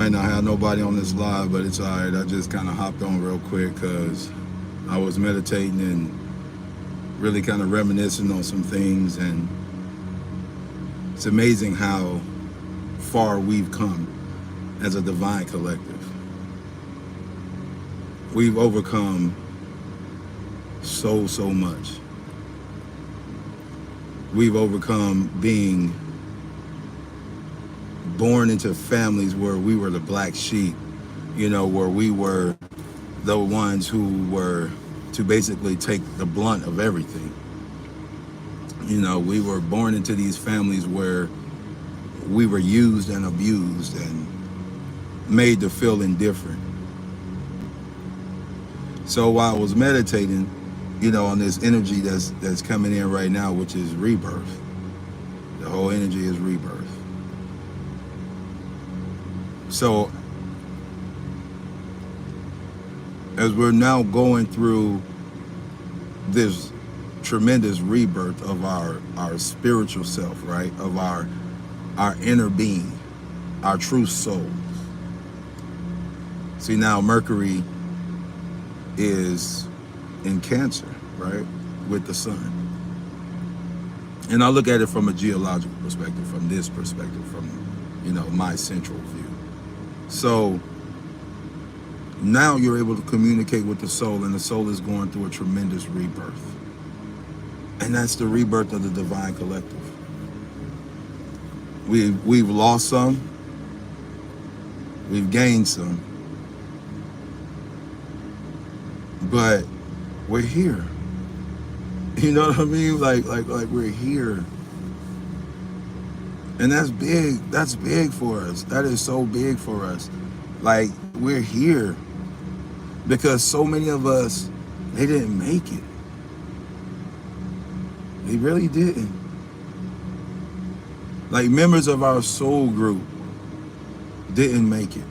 Might not have nobody on this live, but it's all right. I just kind of hopped on real quick because I was meditating and really kind of reminiscing on some things, and it's amazing how far we've come as a divine collective. We've overcome so much. We've overcome being born into families where we were the black sheep, where we were the ones who were to basically take the blunt of everything. We were born into these families where we were used and abused and made to feel indifferent. So while I was meditating, on this energy that's coming in right now, which is rebirth. The whole energy is rebirth. So as we're now going through this tremendous rebirth of our spiritual self, right? Of our inner being, our true soul. See, now Mercury is in Cancer, right? With the sun. And I look at it from a geological perspective, from this perspective, from, my central view. So now you're able to communicate with the soul, and the soul is going through a tremendous rebirth. And that's the rebirth of the divine collective. We've lost some, we've gained some, but we're here. You know what I mean? Like we're here. And that's big. That's big for us. That is so big for us. Like, we're here because so many of us, they didn't make it. They really didn't. Like, members of our soul group didn't make it.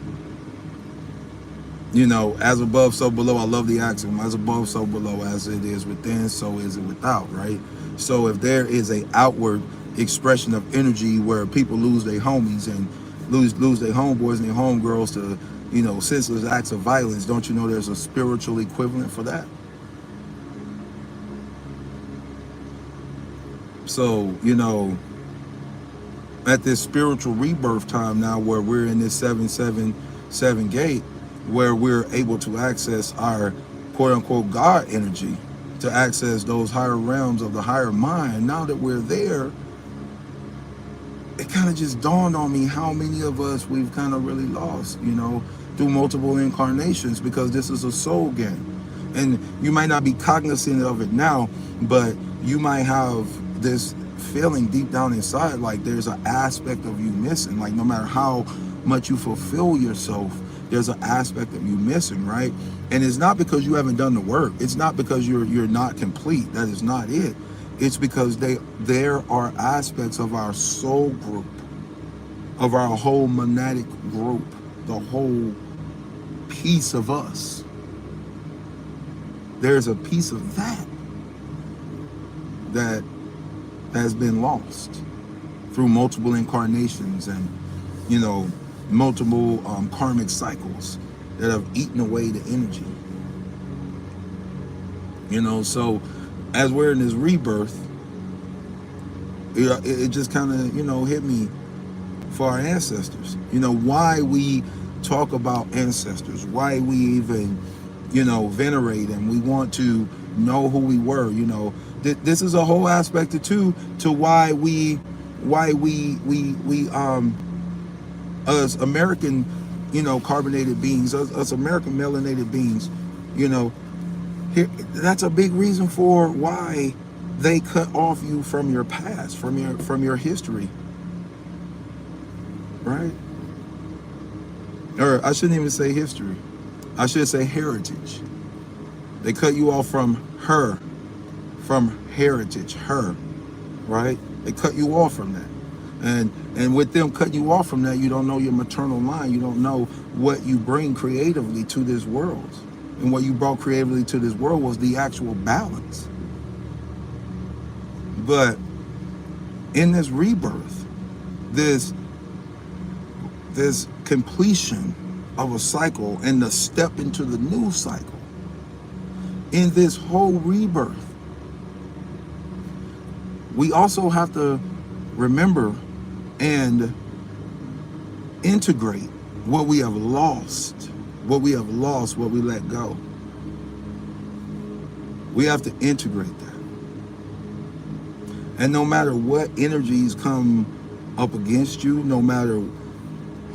As above, so below. I love the axiom. As above, so below. As it is within, so is it without, right? So if there is a outward expression of energy where people lose their homies and lose their homeboys and their homegirls to, senseless acts of violence, don't you know there's a spiritual equivalent for that? So, at this spiritual rebirth time now, where we're in this 777 gate, where we're able to access our quote-unquote God energy, to access those higher realms of the higher mind. Now that we're there, it kind of just dawned on me how many of us we've kind of really lost, through multiple incarnations, because this is a soul game. And you might not be cognizant of it now, but you might have this feeling deep down inside like there's an aspect of you missing. Like, no matter how much you fulfill yourself, there's an aspect of you missing, right? And it's not because you haven't done the work. It's not because you're not complete. That is not it. It's because there are aspects of our soul group, of our whole monadic group, the whole piece of us. There's a piece of that has been lost through multiple incarnations and, multiple karmic cycles that have eaten away the energy. So as we're in this rebirth, it just kind of, hit me for our ancestors. Why we talk about ancestors, why we even, venerate and we want to know who we were. This is a whole aspect to why we us American, carbonated beings, us American melanated beings, that's a big reason for why they cut off you from your past, from your history, right? Or I shouldn't even say history. I should say heritage. They cut you off from heritage, right? They cut you off from that. And with them cutting you off from that, you don't know your maternal line. You don't know what you bring creatively to this world. And what you brought creatively to this world was the actual balance. But in this rebirth, this completion of a cycle and the step into the new cycle. In this whole rebirth, we also have to remember and integrate what we have lost, what we let go. We have to integrate that. And no matter what energies come up against you, no matter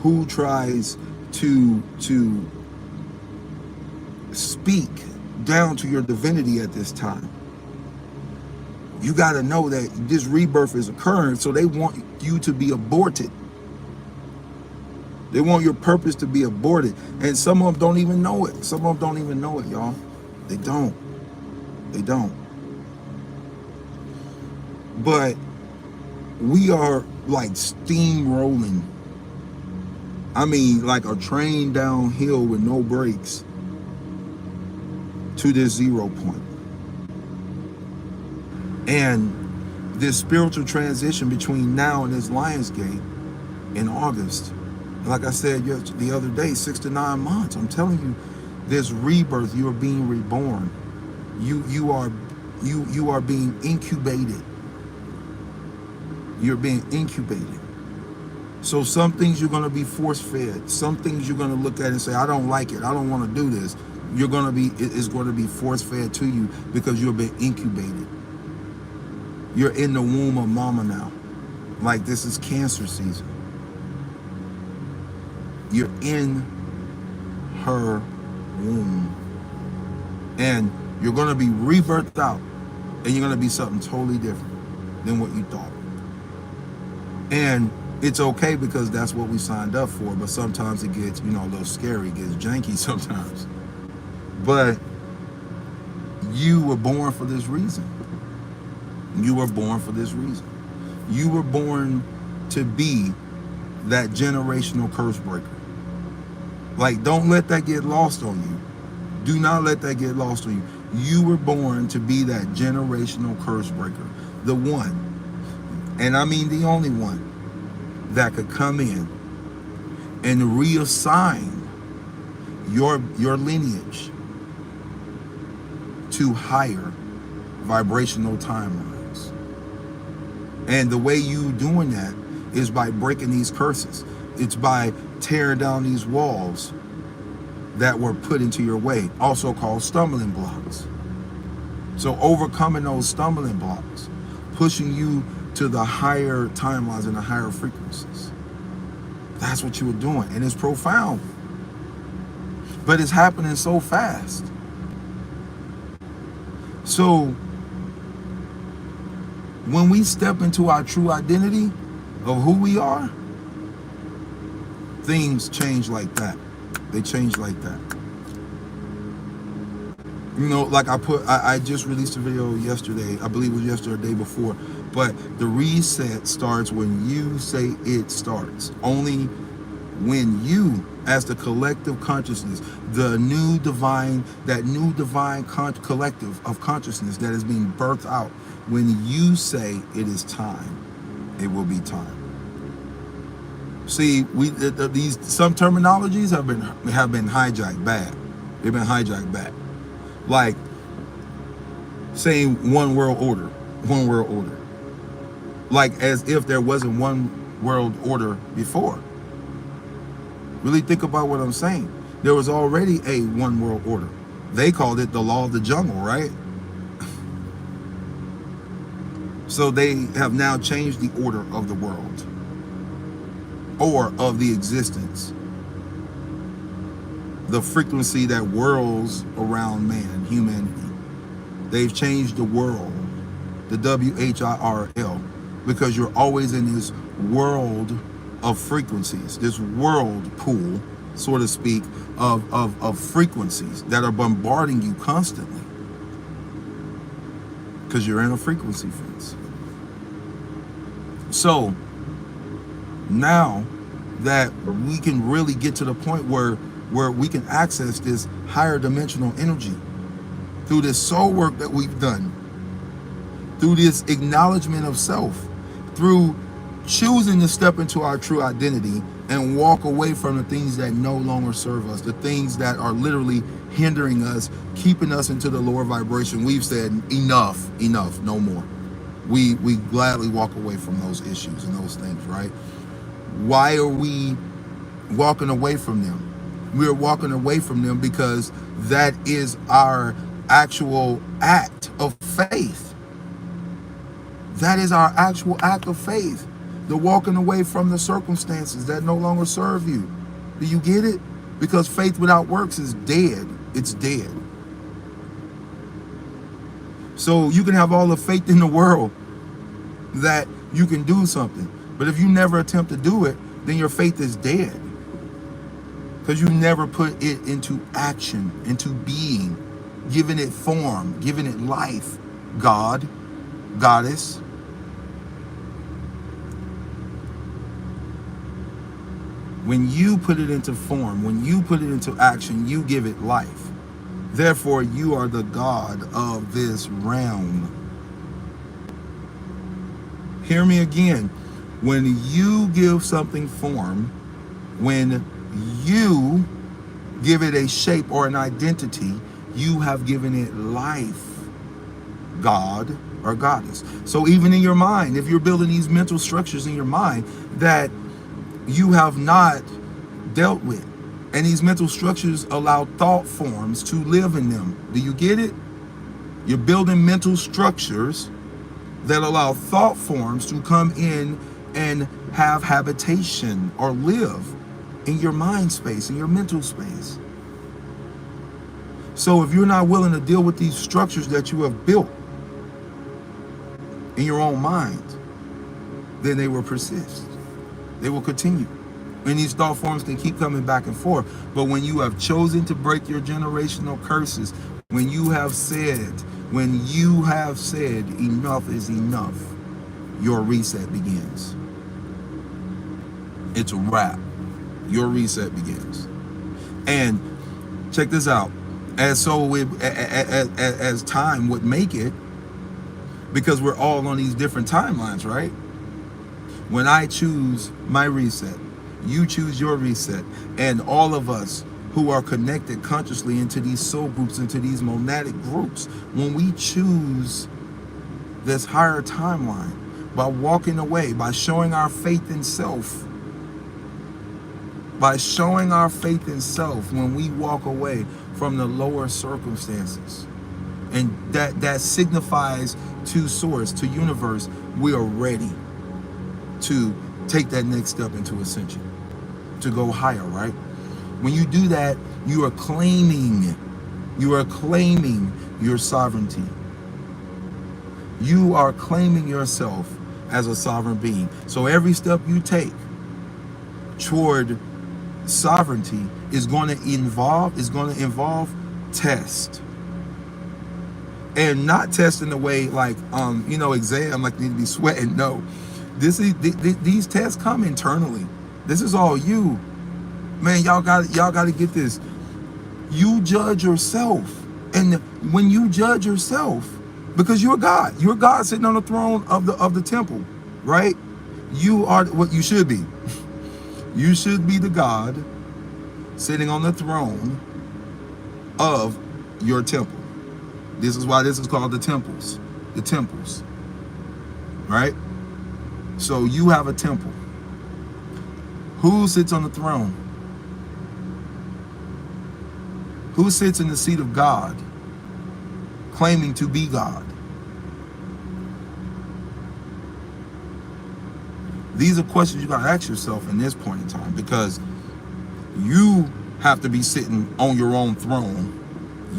who tries to speak down to your divinity at this time, you got to know that this rebirth is occurring, so they want you to be aborted. They want your purpose to be aborted. And some of them don't even know it. Some of them don't even know it, y'all. They don't. They don't. But we are like steamrolling. I mean, like a train downhill with no brakes to this 0 point. And this spiritual transition between now and this Lionsgate in August, like I said the other day, 6 to 9 months. I'm telling you, this rebirth, you are being reborn. You are being incubated. You're being incubated. So some things you're going to be force-fed. Some things you're going to look at and say, I don't like it. I don't want to do this. It's going to be force-fed to you because you're being incubated. You're in the womb of mama now. Like this is cancer season. You're in her womb. And you're going to be rebirthed out. And you're going to be something totally different than what you thought. And it's okay because that's what we signed up for. But sometimes it gets, a little scary. It gets janky sometimes. But you were born for this reason. You were born for this reason. You were born to be that generational curse breaker. Like, don't let that get lost on you. Do not let that get lost on you. You were born to be that generational curse breaker. The one, and I mean the only one, that could come in and reassign your lineage to higher vibrational timelines. And the way you doing that is by breaking these curses. It's by tearing down these walls that were put into your way, also called stumbling blocks. So overcoming those stumbling blocks, pushing you to the higher timelines and the higher frequencies. That's what you were doing. And it's profound. But it's happening so fast. So when we step into our true identity of who we are, things change like that. They change like that. Like I just released a video yesterday. I believe it was yesterday or the day before. But the reset starts when you say it starts. Only when you, as the collective consciousness, that new divine collective of consciousness that is being birthed out, when you say it is time, it will be time. See, some terminologies have been hijacked bad. They've been hijacked bad. Like saying one world order. Like as if there wasn't one world order before. Really think about what I'm saying. There was already a one world order. They called it the law of the jungle, right? So they have now changed the order of the world, or of the existence, the frequency that whirls around man, humanity. They've changed the world, the WHIRL, because you're always in this world of frequencies, this whirlpool, so to speak, of frequencies that are bombarding you constantly, because you're in a frequency fence. So now that we can really get to the point where we can access this higher dimensional energy through this soul work that we've done, through this acknowledgement of self, through choosing to step into our true identity and walk away from the things that no longer serve us, the things that are literally hindering us, keeping us into the lower vibration. We've said enough, enough, no more. We gladly walk away from those issues and those things, right? Why are we walking away from them? We're walking away from them because that is our actual act of faith. That is our actual act of faith. The walking away from the circumstances that no longer serve you. Do you get it? Because faith without works is dead. It's dead. So you can have all the faith in the world that you can do something. But if you never attempt to do it, then your faith is dead. Because you never put it into action, into being, giving it form, giving it life. God, goddess. When you put it into form, when you put it into action, you give it life. Therefore, you are the God of this realm. Hear me again. When you give something form, when you give it a shape or an identity, you have given it life, God or goddess. So even in your mind, if you're building these mental structures in your mind that you have not dealt with, and these mental structures allow thought forms to live in them. Do you get it? You're building mental structures that allow thought forms to come in and have habitation or live in your mind space, in your mental space. So if you're not willing to deal with these structures that you have built in your own mind, then they will persist. They will continue. And these thought forms can keep coming back and forth. But when you have chosen to break your generational curses, when you have said enough is enough, your reset begins. It's a wrap. Your reset begins. And check this out. As time would make it, because we're all on these different timelines, right? When I choose my reset, you choose your reset, and all of us who are connected consciously into these soul groups, into these monadic groups, when we choose this higher timeline by walking away, by showing our faith in self, when we walk away from the lower circumstances, and that signifies to source, to universe, we are ready to take that next step into ascension, to go higher, right? When you do that, you are claiming your sovereignty. You are claiming yourself as a sovereign being. So every step you take toward sovereignty is going to involve test. And not test in the way like exam, like you need to be sweating. No. These tests come internally. This is all you. Man, y'all got to get this. You judge yourself. And when you judge yourself, because you're God sitting on the throne of the temple, right? You are what you should be. You should be the God sitting on the throne of your temple. This is why this is called the temples. The temples. Right? So you have a temple. Who sits on the throne? Who sits in the seat of God, claiming to be God? These are questions you gotta ask yourself in this point in time, because you have to be sitting on your own throne.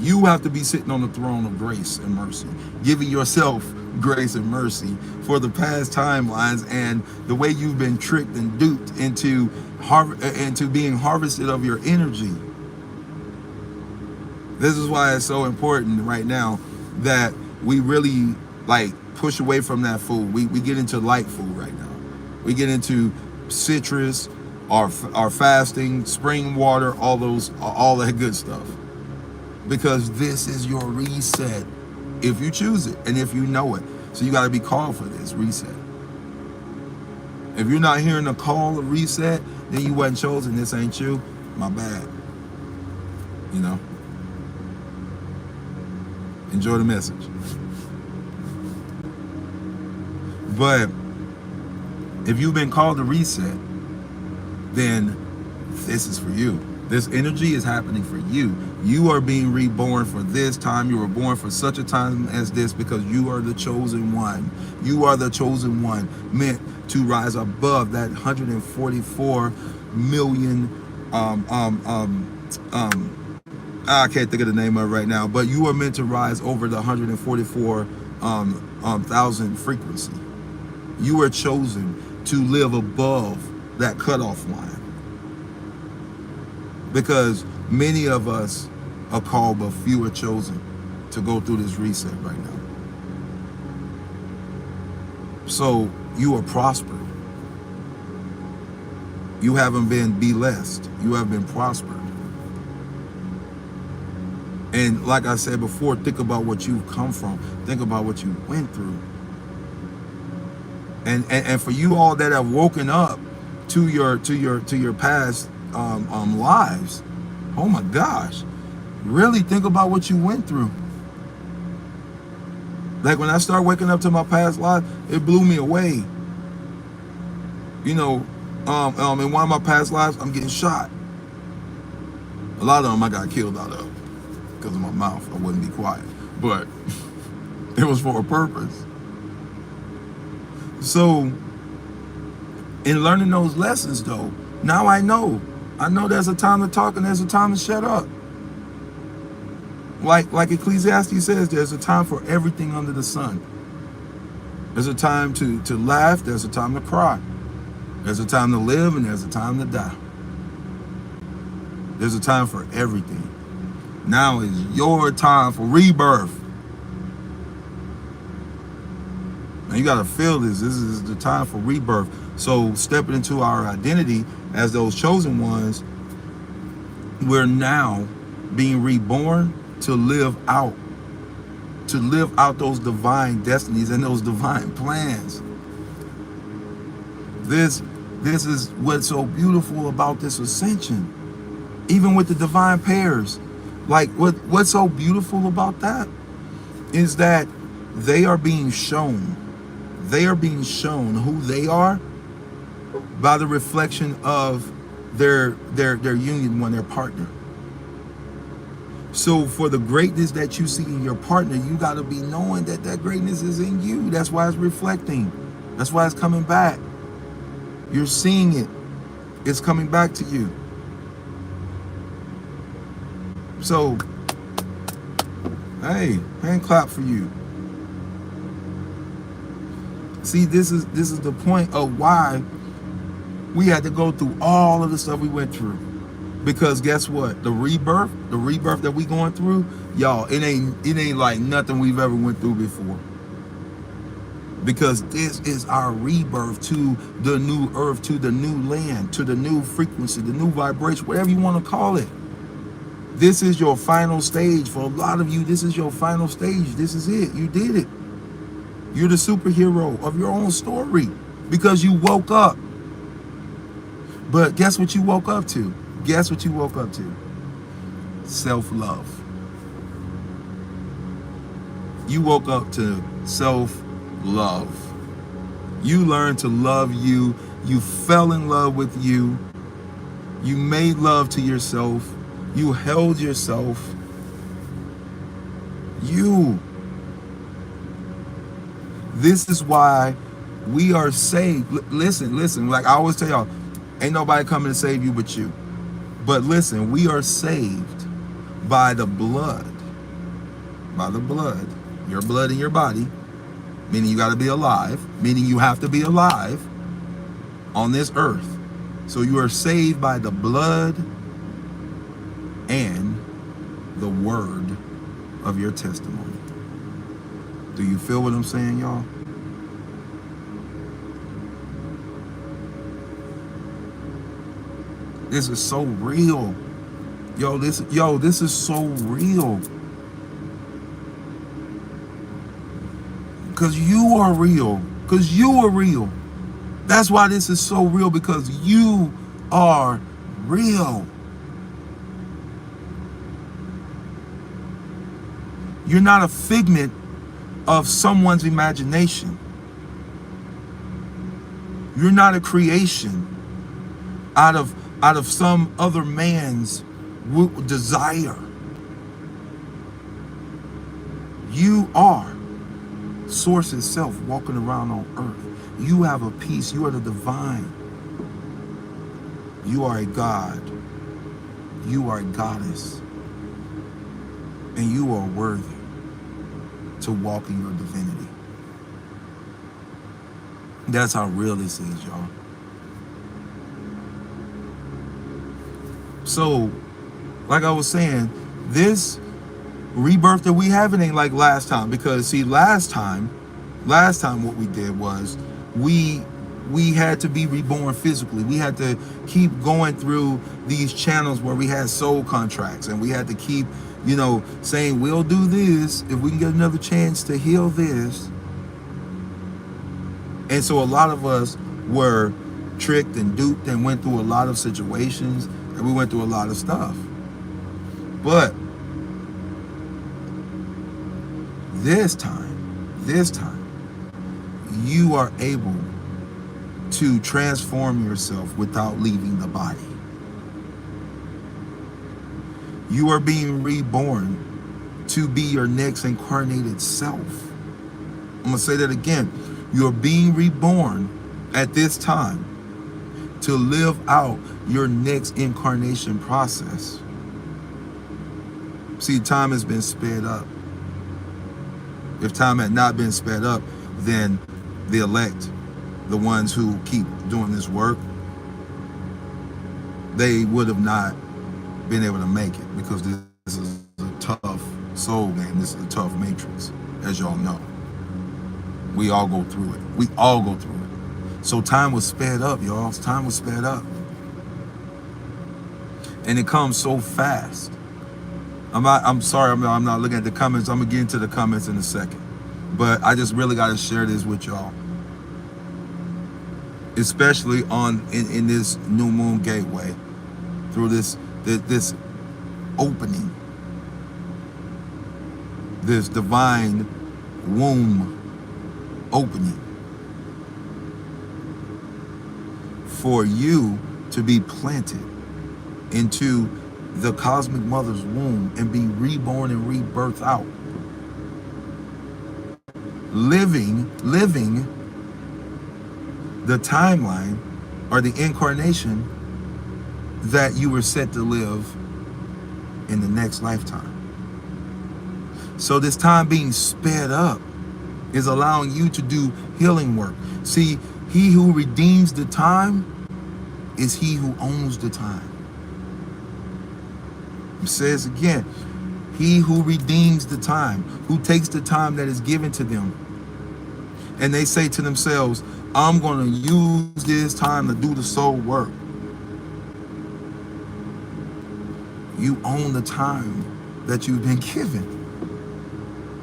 You have to be sitting on the throne of grace and mercy, giving yourself grace and mercy for the past timelines and the way you've been tricked and duped into being harvested of your energy. This is why it's so important right now that we really push away from that food. We get into light food right now. We get into citrus, our fasting, spring water, all that good stuff. Because this is your reset, if you choose it and if you know it. So you got to be called for this reset. If you're not hearing the call of reset, then you wasn't chosen, this ain't you, my bad. You know? Enjoy the message. But if you've been called to reset, then this is for you. This energy is happening for you. You are being reborn for this time. You were born for such a time as this because you are the chosen one. You are the chosen one meant to rise above that 144 million I can't think of the name of it right now, but you are meant to rise over the 144 thousand frequency. You are chosen to live above that cutoff line. Because many of us are called, but few are chosen to go through this reset right now. So you are prospered. You haven't been blessed. You have been prospered. And like I said before, think about what you've come from. Think about what you went through. And for you all that have woken up to your past lives, oh my gosh, really think about what you went through. Like when I started waking up to my past life, it blew me away. You know, in one of my past lives, I'm getting shot. A lot of them I got killed out of because of my mouth. I wouldn't be quiet, but it was for a purpose. So in learning those lessons though, now I know there's a time to talk and there's a time to shut up. Like Ecclesiastes says, there's a time for everything under the sun. There's a time to laugh, there's a time to cry. There's a time to live and there's a time to die. There's a time for everything. Now is your time for rebirth. And you got to feel this. This is the time for rebirth. So stepping into our identity as those chosen ones, we're now being reborn to live out those divine destinies and those divine plans. This is what's so beautiful about this ascension. Even with the divine pairs, like what's so beautiful about that is that they are being shown who they are by the reflection of their union one, their partner. So for the greatness that you see in your partner, you got to be knowing that greatness is in you. That's why it's reflecting. That's why it's coming back. You're seeing it. It's coming back to you. So, hey, hand clap for you. See, this is the point of why we had to go through all of the stuff we went through. Because guess what? The rebirth that we going through, y'all, it ain't like nothing we've ever went through before. Because this is our rebirth to the new earth, to the new land, to the new frequency, the new vibration, whatever you want to call it. This is your final stage. For a lot of you, this is your final stage. This is it. You did it. You're the superhero of your own story because you woke up. But guess what you woke up to? Guess what you woke up to? Self-love. You woke up to self-love. You learned to love you. You fell in love with you. You made love to yourself. You held yourself. You. This is why we are saved. Listen. Like I always tell y'all, ain't nobody coming to save you but you. But listen, we are saved by the blood. By the blood. Your blood in your body. Meaning you got to be alive. Meaning you have to be alive on this earth. So you are saved by the blood and the word of your testimony. Do you feel what I'm saying, y'all? This is so real. This is so real. Because you are real. Because you are real. That's why this is so real, because you are real. You're not a figment of someone's imagination. You're not a creation out of some other man's desire. You are source itself walking around on earth. You have a peace. You are the divine. You are a god. You are a goddess. And you are worthy to walk in your divinity. That's how real this is, y'all. So, like I was saying, this rebirth that we have, it ain't like last time. Because see, last time what we did was we had to be reborn physically. We had to keep going through these channels where we had soul contracts, and we had to keep, saying we'll do this if we can get another chance to heal this. And so a lot of us were tricked and duped and went through a lot of situations, and we went through a lot of stuff. But this time, you are able to transform yourself without leaving the body. You are being reborn to be your next incarnated self. I'm going to say that again. You're being reborn at this time to live out your next incarnation process. See, time has been sped up. If time had not been sped up, then the elect, the ones who keep doing this work, they would have not been able to make it, because this is a tough soul game. This is a tough matrix, as y'all know. We all go through it. We all go through it. So time was sped up, y'all. Time was sped up. And it comes so fast. I'm sorry, I'm not looking at the comments. I'm gonna get into the comments in a second. But I just really gotta share this with y'all. Especially in this new moon gateway, through this opening, this divine womb opening, for you to be planted into the cosmic mother's womb and be reborn and rebirthed out, living the timeline or the incarnation that you were set to live in the next lifetime. So this time being sped up is allowing you to do healing work. See, he who redeems the time is he who owns the time. It says again, he who redeems the time, who takes the time that is given to them, and they say to themselves, I'm going to use this time to do the soul work. You own the time that you've been given.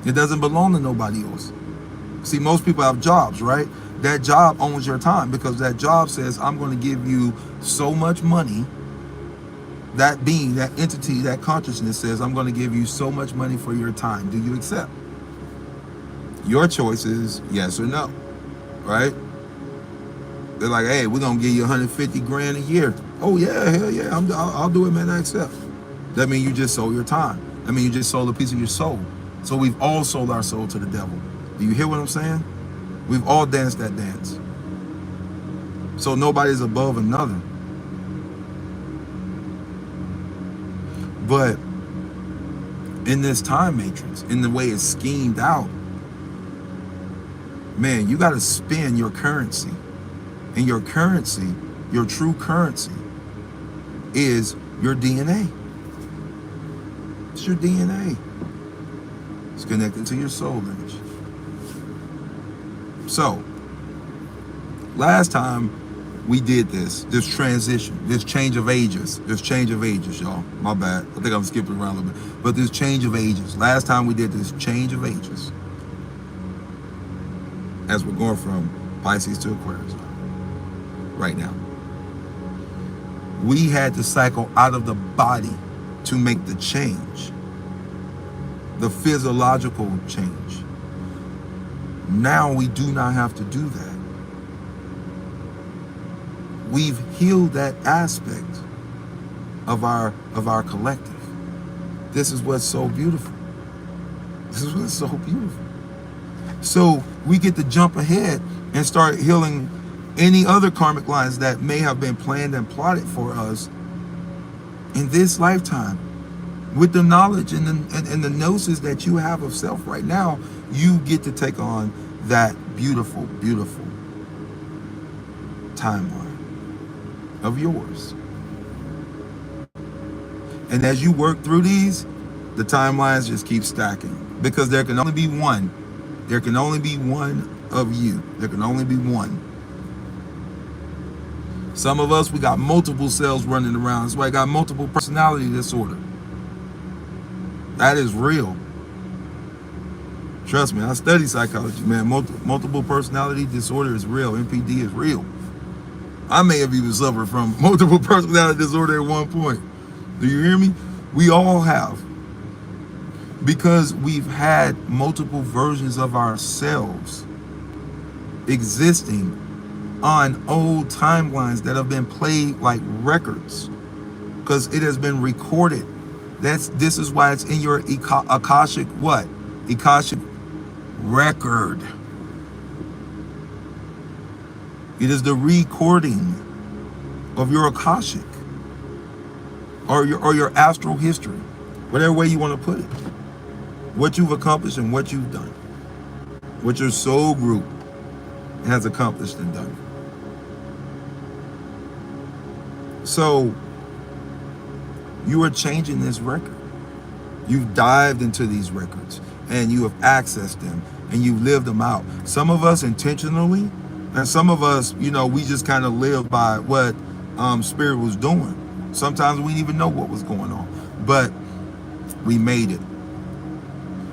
It doesn't belong to nobody else. See, most people have jobs, right? That job owns your time, because that job says, I'm going to give you so much money. That being, that entity, that consciousness says, I'm going to give you so much money for your time. Do you accept? Your choice is yes or no, right? They're like, hey, we're going to give you 150 grand a year. Oh, yeah, hell yeah, I'll do it, man, I accept. That means you just sold your time. That means you just sold a piece of your soul. So we've all sold our soul to the devil. Do you hear what I'm saying? We've all danced that dance. So nobody's above another. But in this time matrix, in the way it's schemed out, man, you got to spend your currency. And your currency, your true currency, is your DNA. It's your DNA. It's connected to your soul image. So, last time we did this transition, this change of ages, y'all. My bad. I think I'm skipping around a little bit. But this change of ages. Last time we did this change of ages. As we're going from Pisces to Aquarius right now. We had to cycle out of the body to make the change, the physiological change. Now we do not have to do that. We've healed that aspect of our collective. This is what's so beautiful. This is what's so beautiful. So we get to jump ahead and start healing any other karmic lines that may have been planned and plotted for us in this lifetime. With the knowledge and the gnosis that you have of self right now, you get to take on that beautiful, beautiful timeline of yours. And as you work through these, the timelines just keep stacking, because there can only be one. There can only be one of you. There can only be one. Some of us, we got multiple cells running around. That's why I got multiple personality disorder. That is real. Trust me, I study psychology, man. Multiple personality disorder is real. MPD is real. I may have even suffered from multiple personality disorder at one point. Do you hear me? We all have. Because we've had multiple versions of ourselves existing on old timelines that have been played like records, because it has been recorded. This is why it's in your Akashic what? Akashic record. It is the recording of your Akashic or your astral history, whatever way you want to put it. What you've accomplished and what you've done. What your soul group has accomplished and done. So you are changing this record. You've dived into these records and you have accessed them and you've lived them out. Some of us intentionally, and some of us, we just kind of lived by what Spirit was doing. Sometimes we didn't even know what was going on, but we made it.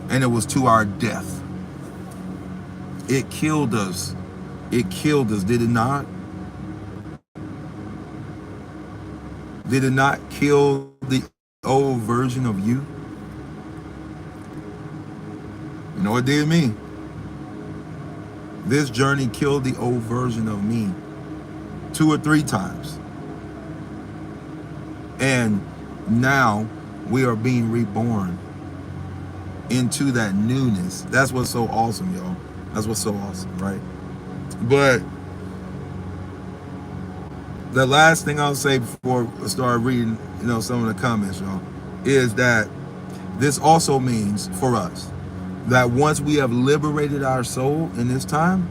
And it was to our death. It killed us. It killed us, did it not? Did it not kill the old version of you? You know what it did me? This journey killed the old version of me 2 or 3 times. And now we are being reborn into that newness. That's what's so awesome, y'all. That's what's so awesome, right? But the last thing I'll say before I start reading, some of the comments, y'all, is that this also means for us that once we have liberated our soul in this time,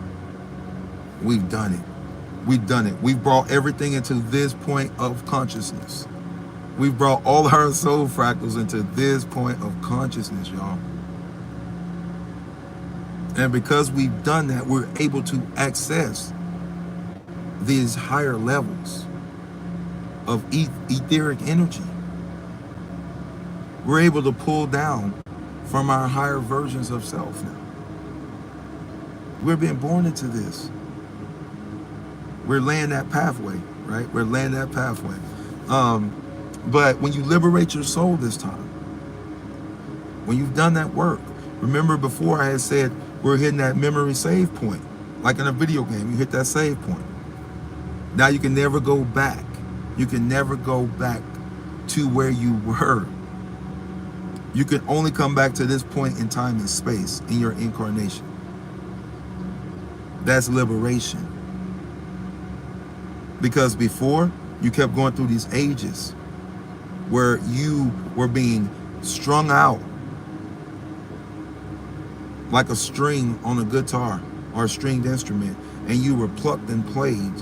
we've done it. We've done it. We've brought everything into this point of consciousness. We've brought all our soul fractals into this point of consciousness, y'all. And because we've done that, we're able to access these higher levels of etheric energy. We're able to pull down from our higher versions of self now. We're being born into this. We're laying that pathway, right? We're laying that pathway. But when you liberate your soul this time, when you've done that work, remember before I had said we're hitting that memory save point. Like in a video game, you hit that save point. Now you can never go back. You can never go back to where you were. You can only come back to this point in time and space in your incarnation. That's liberation. Because before, you kept going through these ages where you were being strung out like a string on a guitar or a stringed instrument, and you were plucked and played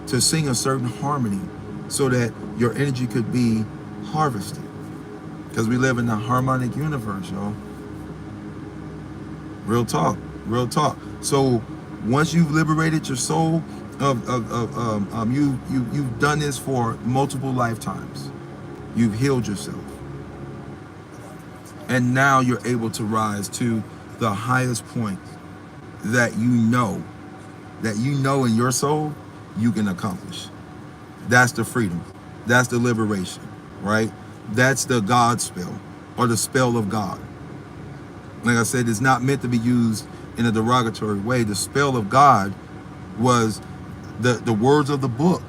to sing a certain harmony so that your energy could be harvested. Because we live in a harmonic universe, y'all. Real talk, real talk. So once you've liberated your soul, you've done this for multiple lifetimes. You've healed yourself. And now you're able to rise to the highest point that you know in your soul you can accomplish. That's the freedom. That's the liberation, right? That's the God spell, or the spell of God. Like I said, it's not meant to be used in a derogatory way. The spell of God was the words of the book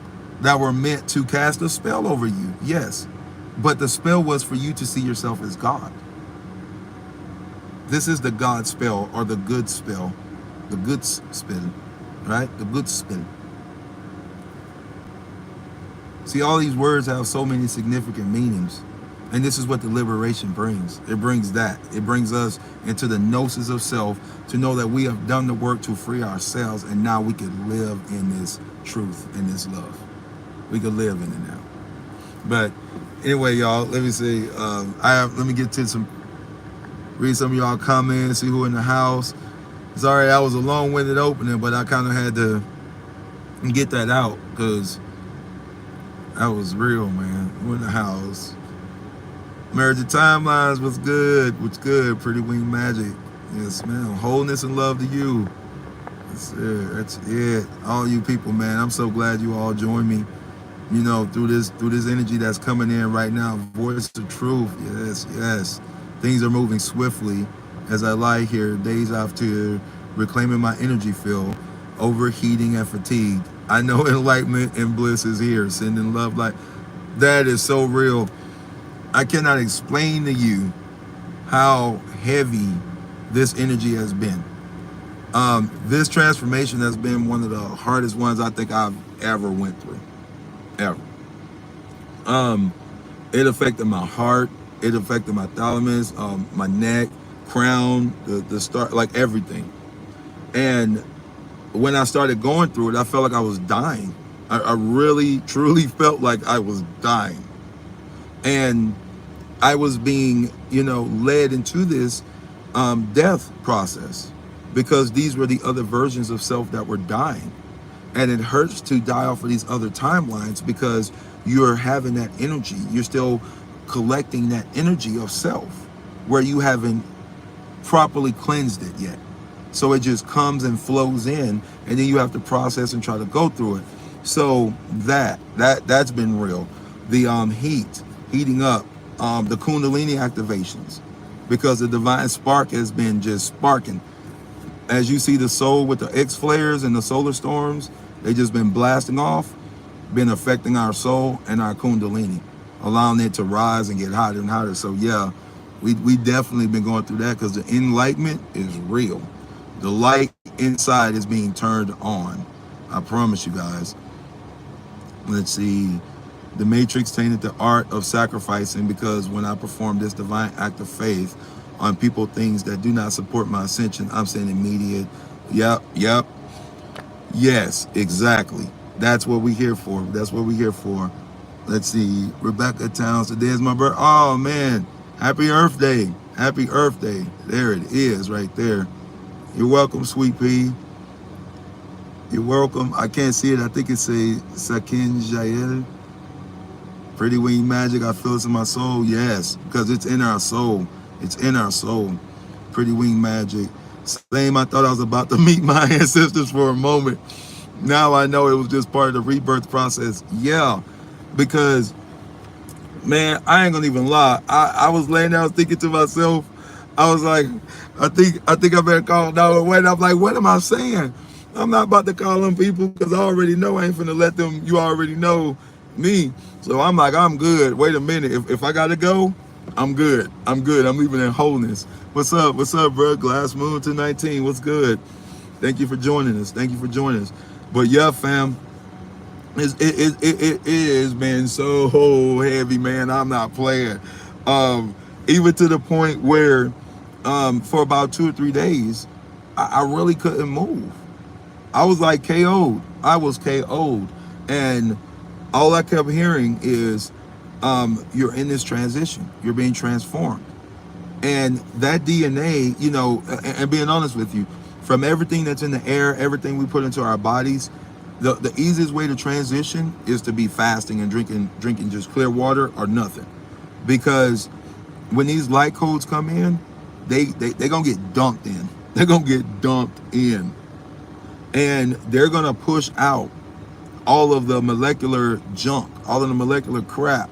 that were meant to cast a spell over you, yes. But the spell was for you to see yourself as God. This is the God spell, or the good spell, the good spell, right? The good spell. See, all these words have so many significant meanings. And this is what the liberation brings. It brings that. It brings us into the gnosis of self, to know that we have done the work to free ourselves, and now we can live in this truth and this love. We can live in it now. But anyway, y'all, let me see. Let me get to read some of y'all comments, see who in the house. Sorry, that was a long-winded opening, but I kind of had to get that out because that was real, man. Who in the house? Marriage and Timelines was good. What's good? Pretty Wing Magic. Yes, man. Wholeness and love to you. That's it. That's it. All you people, man. I'm so glad you all joined me. You know, through this energy that's coming in right now. Voice of truth. Yes, yes. Things are moving swiftly as I lie here days after reclaiming my energy field, overheating and fatigued. I know enlightenment and bliss is here. Sending love like that is so real. I cannot explain to you how heavy this energy has been. This transformation has been one of the hardest ones I think I've ever went through. Ever. It affected my heart. It affected my thalamus, my neck, crown, the start, like everything. And when I started going through it, I felt like I was dying. I really, truly felt like I was dying. And I was being, led into this death process, because these were the other versions of self that were dying. And it hurts to die off of these other timelines, because you're having that energy. You're still collecting that energy of self where you haven't properly cleansed it yet. So it just comes and flows in, and then you have to process and try to go through it. So that's been real. The heating up, the Kundalini activations, because the divine spark has been just sparking. As you see the soul with the X flares and the solar storms, they just been blasting off, been affecting our soul and our Kundalini, allowing it to rise and get hotter and hotter. So yeah, we definitely been going through that, because the enlightenment is real. The light inside is being turned on. I promise you guys. Let's see. The Matrix tainted the art of sacrificing, because when I perform this divine act of faith on people, things that do not support my ascension, I'm saying immediate. Yep. Yes, exactly. That's what we're here for. That's what we're here for. Let's see. Rebecca Towns, today is my birthday. Oh, man. Happy Earth Day. Happy Earth Day. There it is right there. You're welcome, Sweet Pea. You're welcome. I can't see it. I think it's a Sakin Jael. Pretty Wing Magic. I feel this in my soul. Yes, because it's in our soul. It's in our soul. Pretty Wing Magic. Same, I thought I was about to meet my ancestors for a moment. Now I know it was just part of the rebirth process. Yeah, because, man, I ain't gonna even lie. I was laying there, I was thinking to myself, I was like, I think I better call 911. I'm like, what am I saying? I'm not about to call them people, because I already know I ain't finna let them. You already know me. So I'm like, I'm good. Wait a minute. If I gotta go, I'm good. I'm good. I'm leaving in wholeness. What's up? What's up, bro? Glass Moon to 19. What's good? Thank you for joining us. Thank you for joining us. But yeah, fam, it is been so heavy, man. I'm not playing. Even to the point where for about 2 or 3 days, I really couldn't move. I was like KO'd. I was KO'd. And all I kept hearing is, you're in this transition. You're being transformed. And that DNA, and being honest with you, from everything that's in the air, everything we put into our bodies, the easiest way to transition is to be fasting and drinking just clear water or nothing. Because when these light codes come in, they're gonna get dumped in. They're gonna get dumped in. And they're gonna push out all of the molecular junk, all of the molecular crap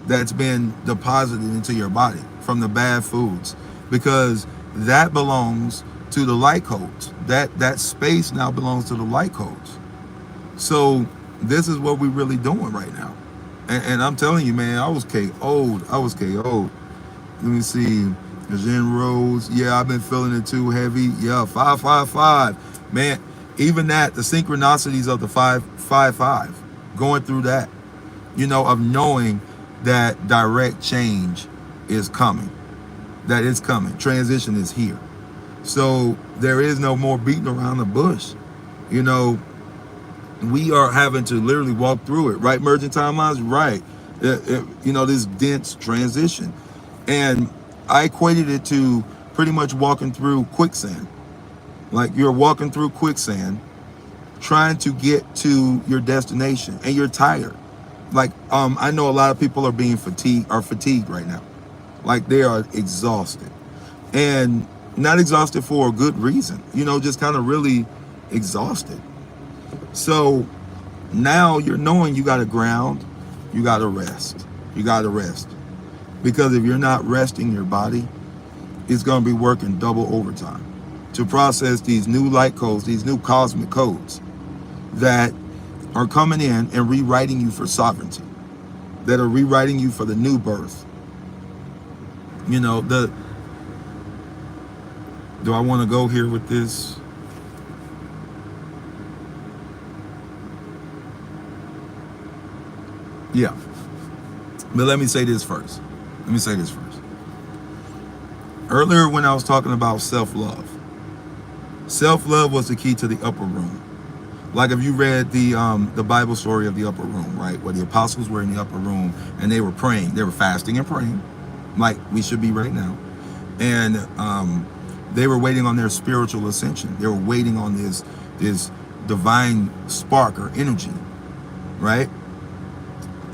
that's been deposited into your body from the bad foods, because that belongs to the light codes. That space now belongs to the light codes. So this is what we're really doing right now. And I'm telling you, man, I was KO'd. I was KO'd. Let me see. Jen Rose. Yeah, I've been feeling it too heavy. Yeah, 555. Man, even that, the synchronicities of the 555, going through that, you know, of knowing that direct change is coming. That it's coming. Transition is here. So there is no more beating around the bush. You know, we are having to literally walk through it, right? Merging timelines, right? You know, this dense transition. And I equated it to pretty much walking through quicksand. Like you're walking through quicksand, trying to get to your destination, and you're tired. Like, I know a lot of people are being fatigued right now. Like they are exhausted, and not exhausted for a good reason, you know, just kind of really exhausted. So now you're knowing you got to ground, you got to rest, because if you're not resting your body, it's going to be working double overtime to process these new light codes, these new cosmic codes that are coming in and rewriting you for sovereignty, that are rewriting you for the new birth. You know, do I want to go here with this? Yeah. But let me say this first. Earlier when I was talking about self-love was the key to the upper room. Like if you read the Bible story of the upper room, right? Where the apostles were in the upper room and they were praying. They were fasting and praying, like we should be right now. And they were waiting on their spiritual ascension. They were waiting on this divine spark or energy, right?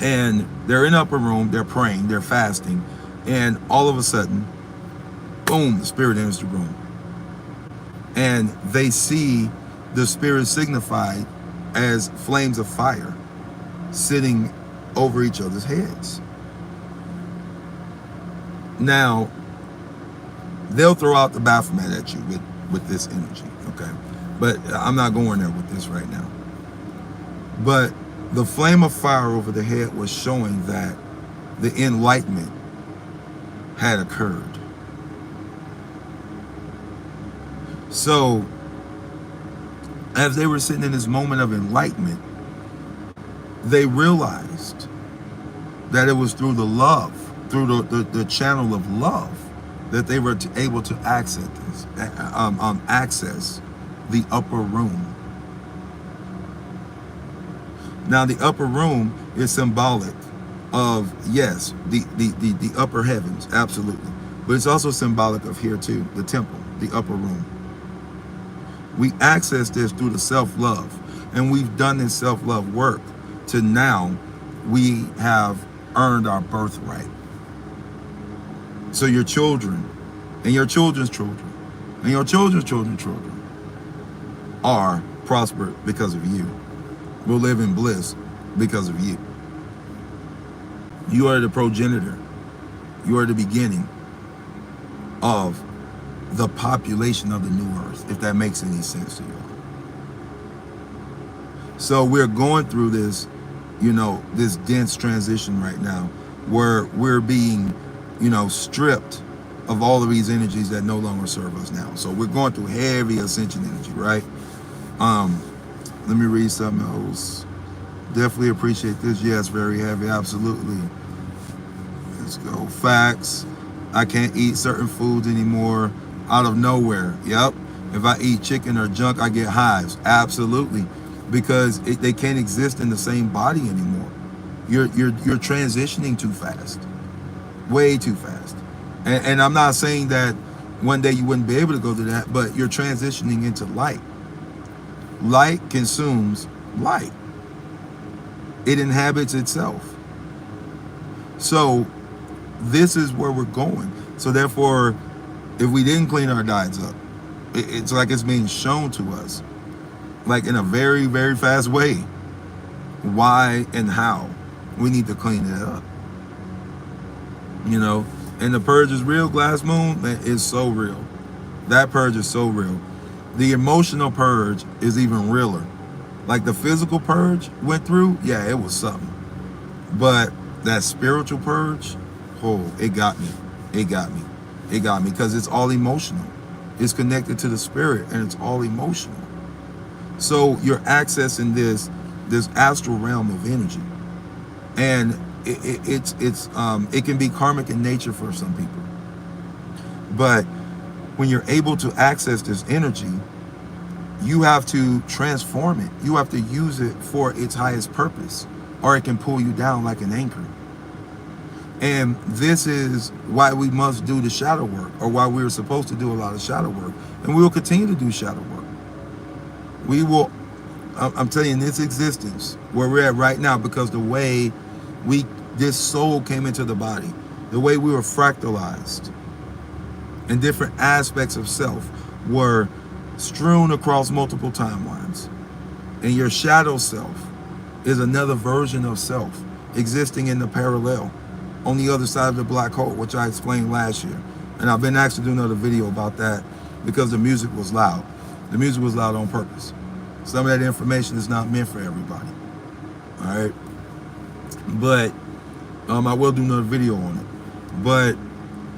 And they're in the upper room, they're praying, they're fasting, and all of a sudden, boom, the spirit enters the room. And they see the spirit signified as flames of fire sitting over each other's heads. Now, they'll throw out the Baphomet at you with this energy, okay? But I'm not going there with this right now. But the flame of fire over the head was showing that the enlightenment had occurred. So, as they were sitting in this moment of enlightenment, they realized that it was through the love, through the channel of love, that they were able to access the upper room. Now, the upper room is symbolic of, yes, the upper heavens, absolutely. But it's also symbolic of here too, the temple, the upper room. We access this through the self-love, and we've done this self-love work to now we have earned our birthright. So your children and your children's children and your children's children's children are prospered because of you, will live in bliss because of you. You are the progenitor. You are the beginning of the population of the new earth, if that makes any sense to you. So we're going through this, you know, this dense transition right now where we're being, you know, stripped of all of these energies that no longer serve us now. So we're going through heavy ascension energy, right? Let me read something else. Definitely appreciate this. Yes, very heavy, absolutely. Let's go. Facts. I can't eat certain foods anymore out of nowhere. Yep. If I eat chicken or junk, I get hives. Absolutely. Because they can't exist in the same body anymore. You're transitioning too fast. Way too fast. And I'm not saying that one day you wouldn't be able to go to that, but you're transitioning into light. Light consumes light. It inhabits itself. So this is where we're going. So therefore, if we didn't clean our diets up, it's like it's being shown to us, like in a very, very fast way. why and how we need to clean it up. You know, and the purge is real. Glass moon, man, is so real. That purge is so real. The emotional purge is even realer. Like the physical purge went through, yeah, it was something. But that spiritual purge, oh, it got me. It got me. It got me because it's all emotional. It's connected to the spirit and it's all emotional. So you're accessing this astral realm of energy, and it can be karmic in nature for some people. But when you're able to access this energy, you have to transform it. You have to use it for its highest purpose, or it can pull you down like an anchor. And this is why we must do the shadow work, or why we're supposed to do a lot of shadow work. And we will continue to do shadow work. We will, I'm telling you, in this existence, where we're at right now, because the way this soul came into the body, the way we were fractalized, and different aspects of self were strewn across multiple timelines. And your shadow self is another version of self existing in the parallel on the other side of the black hole, which I explained last year. And I've been asked to do another video about that because the music was loud. The music was loud on purpose. Some of that information is not meant for everybody. All right. But I will do another video on it. But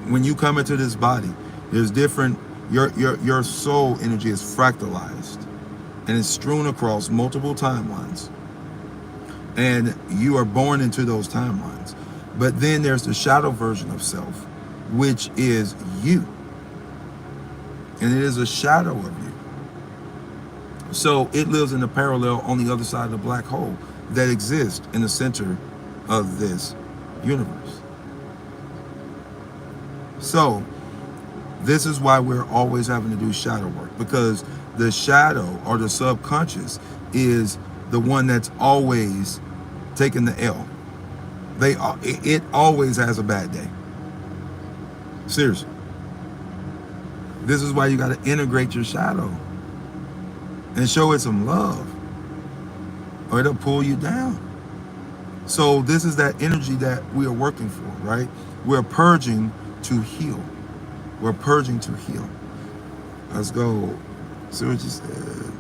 when you come into this body, there's different, your soul energy is fractalized and it's strewn across multiple timelines. And you are born into those timelines. But then there's the shadow version of self, which is you. And it is a shadow of you. So it lives in a parallel on the other side of the black hole that exists in the center of this universe. So this is why we're always having to do shadow work, because the shadow or the subconscious is the one that's always taking the L. It always has a bad day. Seriously. This is why you got to integrate your shadow and show it some love, or it'll pull you down. So this is that energy that we are working for, right? We're purging to heal. We're purging to heal. Let's go. See what you said.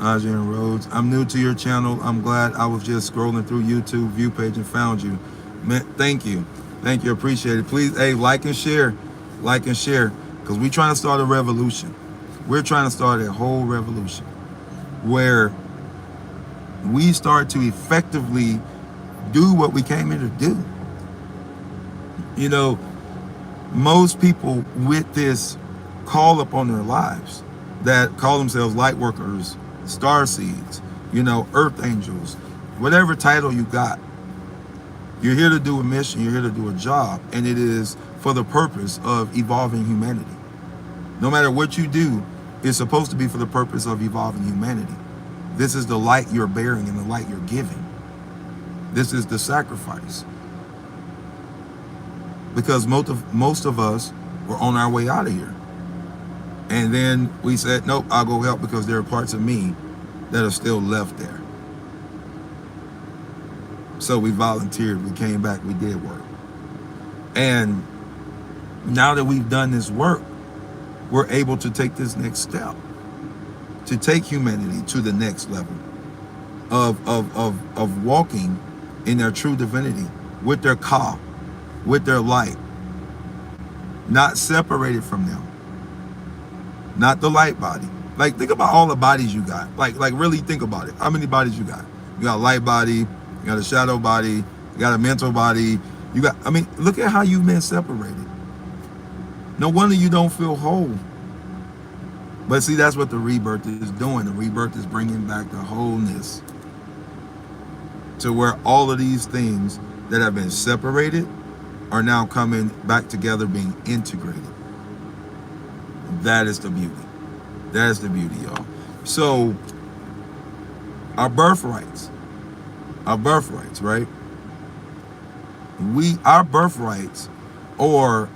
Adrian Rhodes, I'm new to your channel. I'm glad. I was just scrolling through YouTube view page and found you. Man, thank you. Thank you. Appreciate it. Please, hey, like and share. Like and share. Because we're trying to start a revolution. We're trying to start a whole revolution where we start to effectively do what we came here to do. You know, most people with this call upon their lives that call themselves light workers, star seeds, you know, earth angels, whatever title you got, you're here to do a mission, you're here to do a job, and it is for the purpose of evolving humanity. No matter what you do, it's supposed to be for the purpose of evolving humanity. This is the light you're bearing and the light you're giving. This is the sacrifice. Because most of us were on our way out of here. And then we said, nope, I'll go help because there are parts of me that are still left there. So we volunteered, we came back, we did work. And now that we've done this work, we're able to take this next step, to take humanity to the next level of walking in their true divinity, with their ka, with their light, not separated from them. Not the light body. Like, think about all the bodies you got. Like really think about it. How many bodies you got? You got a light body, you got a shadow body, you got a mental body. You got, I mean, look at how you've been separated. No wonder you don't feel whole. But see, that's what the rebirth is doing. The rebirth is bringing back the wholeness to where all of these things that have been separated are now coming back together, being integrated. That is the beauty. That is the beauty, y'all. So, our birthrights, right? Our birthrights are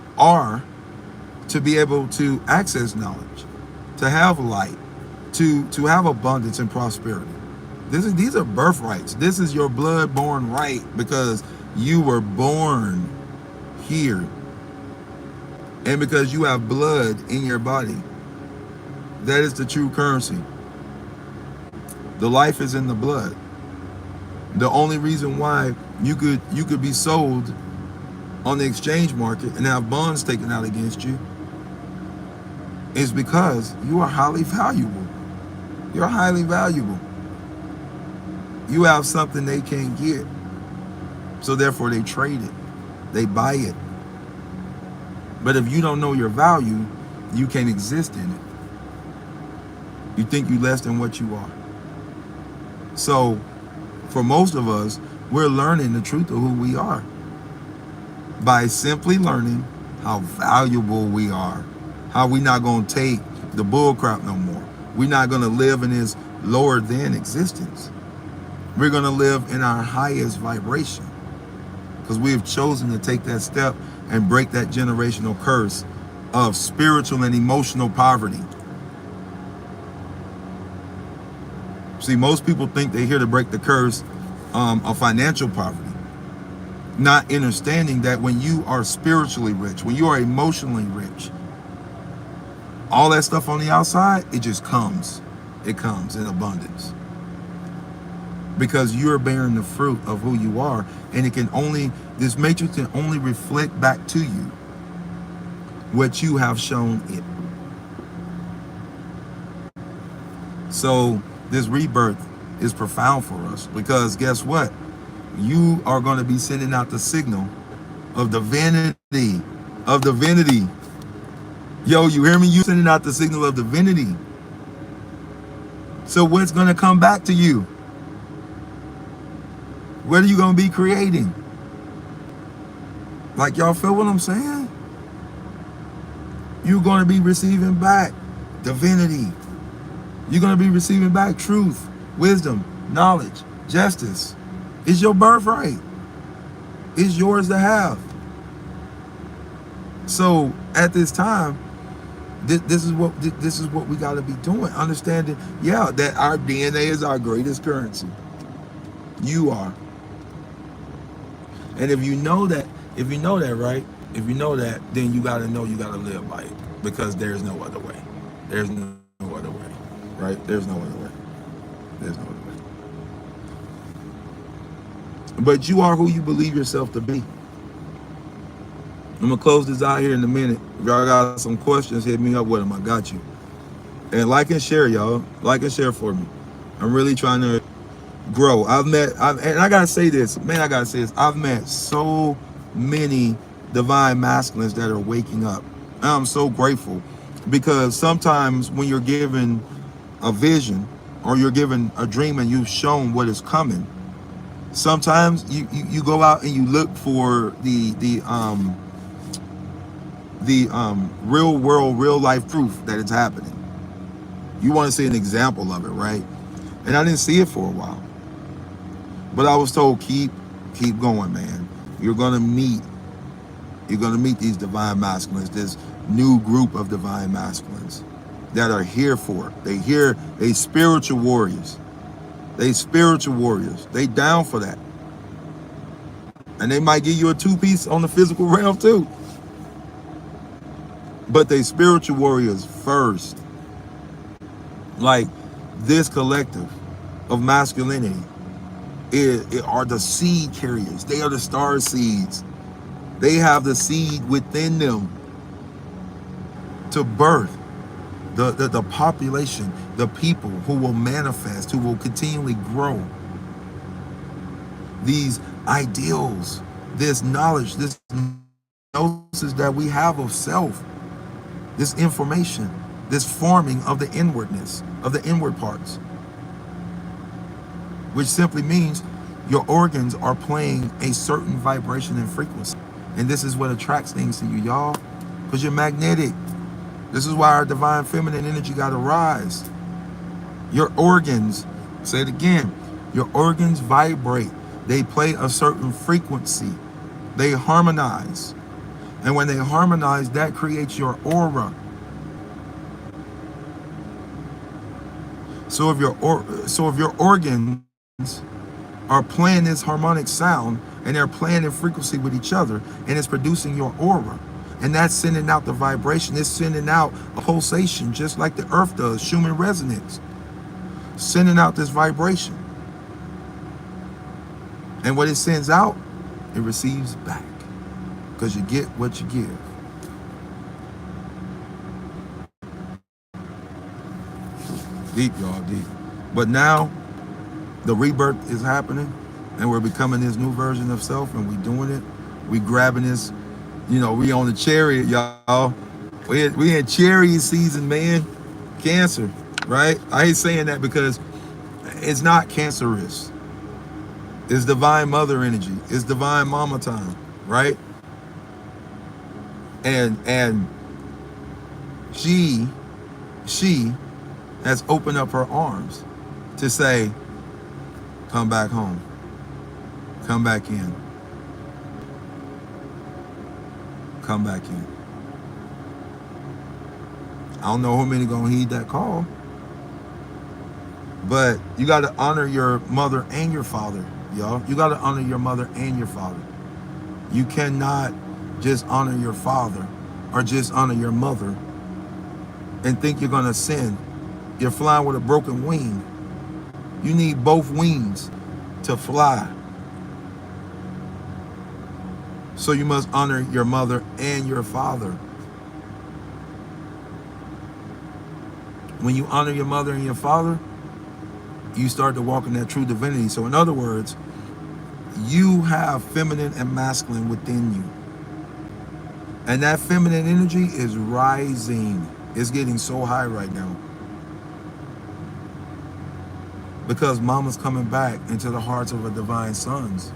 to be able to access knowledge, to have light, to have abundance and prosperity. These are birthrights. This is your blood-born right because you were born here. And because you have blood in your body. That is the true currency. The life is in the blood. The only reason why you could be sold on the exchange market and have bonds taken out against you is because you are highly valuable. You're highly valuable. You have something they can't get. So therefore they trade it. They buy it. But if you don't know your value, you can't exist in it. You think you're less than what you are. So for most of us, we're learning the truth of who we are by simply learning how valuable we are. How we're not going to take the bull crap no more. We're not going to live in this lower than existence. We're going to live in our highest vibration because we have chosen to take that step and break that generational curse of spiritual and emotional poverty. See, most people think they're here to break the curse of financial poverty, not understanding that when you are spiritually rich, when you are emotionally rich, all that stuff on the outside, it just comes. It comes in abundance. Because you're bearing the fruit of who you are. And it can only, this matrix can only reflect back to you what you have shown it. So this rebirth is profound for us because guess what? You are going to be sending out the signal of divinity. Of divinity. Yo, you hear me? You sending out the signal of divinity. So what's going to come back to you? What are you going to be creating? Like, y'all feel what I'm saying? You're going to be receiving back divinity. You're going to be receiving back truth, wisdom, knowledge, justice. It's your birthright. It's yours to have. So at this time, this is what we got to be doing. Understanding, yeah, that our DNA is our greatest currency. You are. And if you know that, right? If you know that, then you got to know you got to live by it because there's no other way. There's no other way, right? There's no other way. There's no other way. But you are who you believe yourself to be. I'm going to close this out here in a minute. If y'all got some questions, hit me up with them. I got you. And like and share, y'all. Like and share for me. I'm really trying to grow. And I got to say this. Man, I got to say this. I've met so many divine masculines that are waking up. And I'm so grateful because sometimes when you're given a vision or you're given a dream and you've shown what is coming, sometimes you go out and you look for the real world, real life proof that it's happening. You want to see an example of it, right? And I didn't see it for a while. But I was told, keep going, man. You're gonna meet these divine masculines, this new group of divine masculines that are here for it. They spiritual warriors. They spiritual warriors. They down for that. And they might give you a 2-piece on the physical realm too. But they spiritual warriors first. Like this collective of masculinity are the seed carriers. They are the star seeds. They have the seed within them to birth the population, the people who will manifest, who will continually grow. These ideals, this knowledge, this gnosis that we have of self, this information, this forming of the inwardness, of the inward parts, which simply means your organs are playing a certain vibration and frequency. And this is what attracts things to you, y'all, because you're magnetic. This is why our divine feminine energy got to rise. Your organs, say it again, your organs vibrate. They play a certain frequency. They harmonize. And when they harmonize, that creates your aura. So if your organs are playing this harmonic sound and they're playing in frequency with each other and it's producing your aura, and that's sending out the vibration, it's sending out a pulsation just like the earth does, Schumann resonance, sending out this vibration. And what it sends out, it receives back, because you get what you give. Deep, y'all, deep. But now the rebirth is happening, and we're becoming this new version of self, and we doing it. We grabbing this, we on the chariot, y'all. We in chariot season, man. Cancer, right? I hate saying that because it's not cancerous. It's divine mother energy. It's divine mama time, right? And she has opened up her arms to say, come back home. Come back in. Come back in. I don't know how many gonna heed that call, but you got to honor your mother and your father, y'all. You got to honor your mother and your father. You cannot just honor your father or just honor your mother and think you're gonna sin. You're flying with a broken wing. You need both wings to fly. So you must honor your mother and your father. When you honor your mother and your father, you start to walk in that true divinity. So in other words, you have feminine and masculine within you. And that feminine energy is rising. It's getting so high right now. Because mama's coming back into the hearts of her divine sons.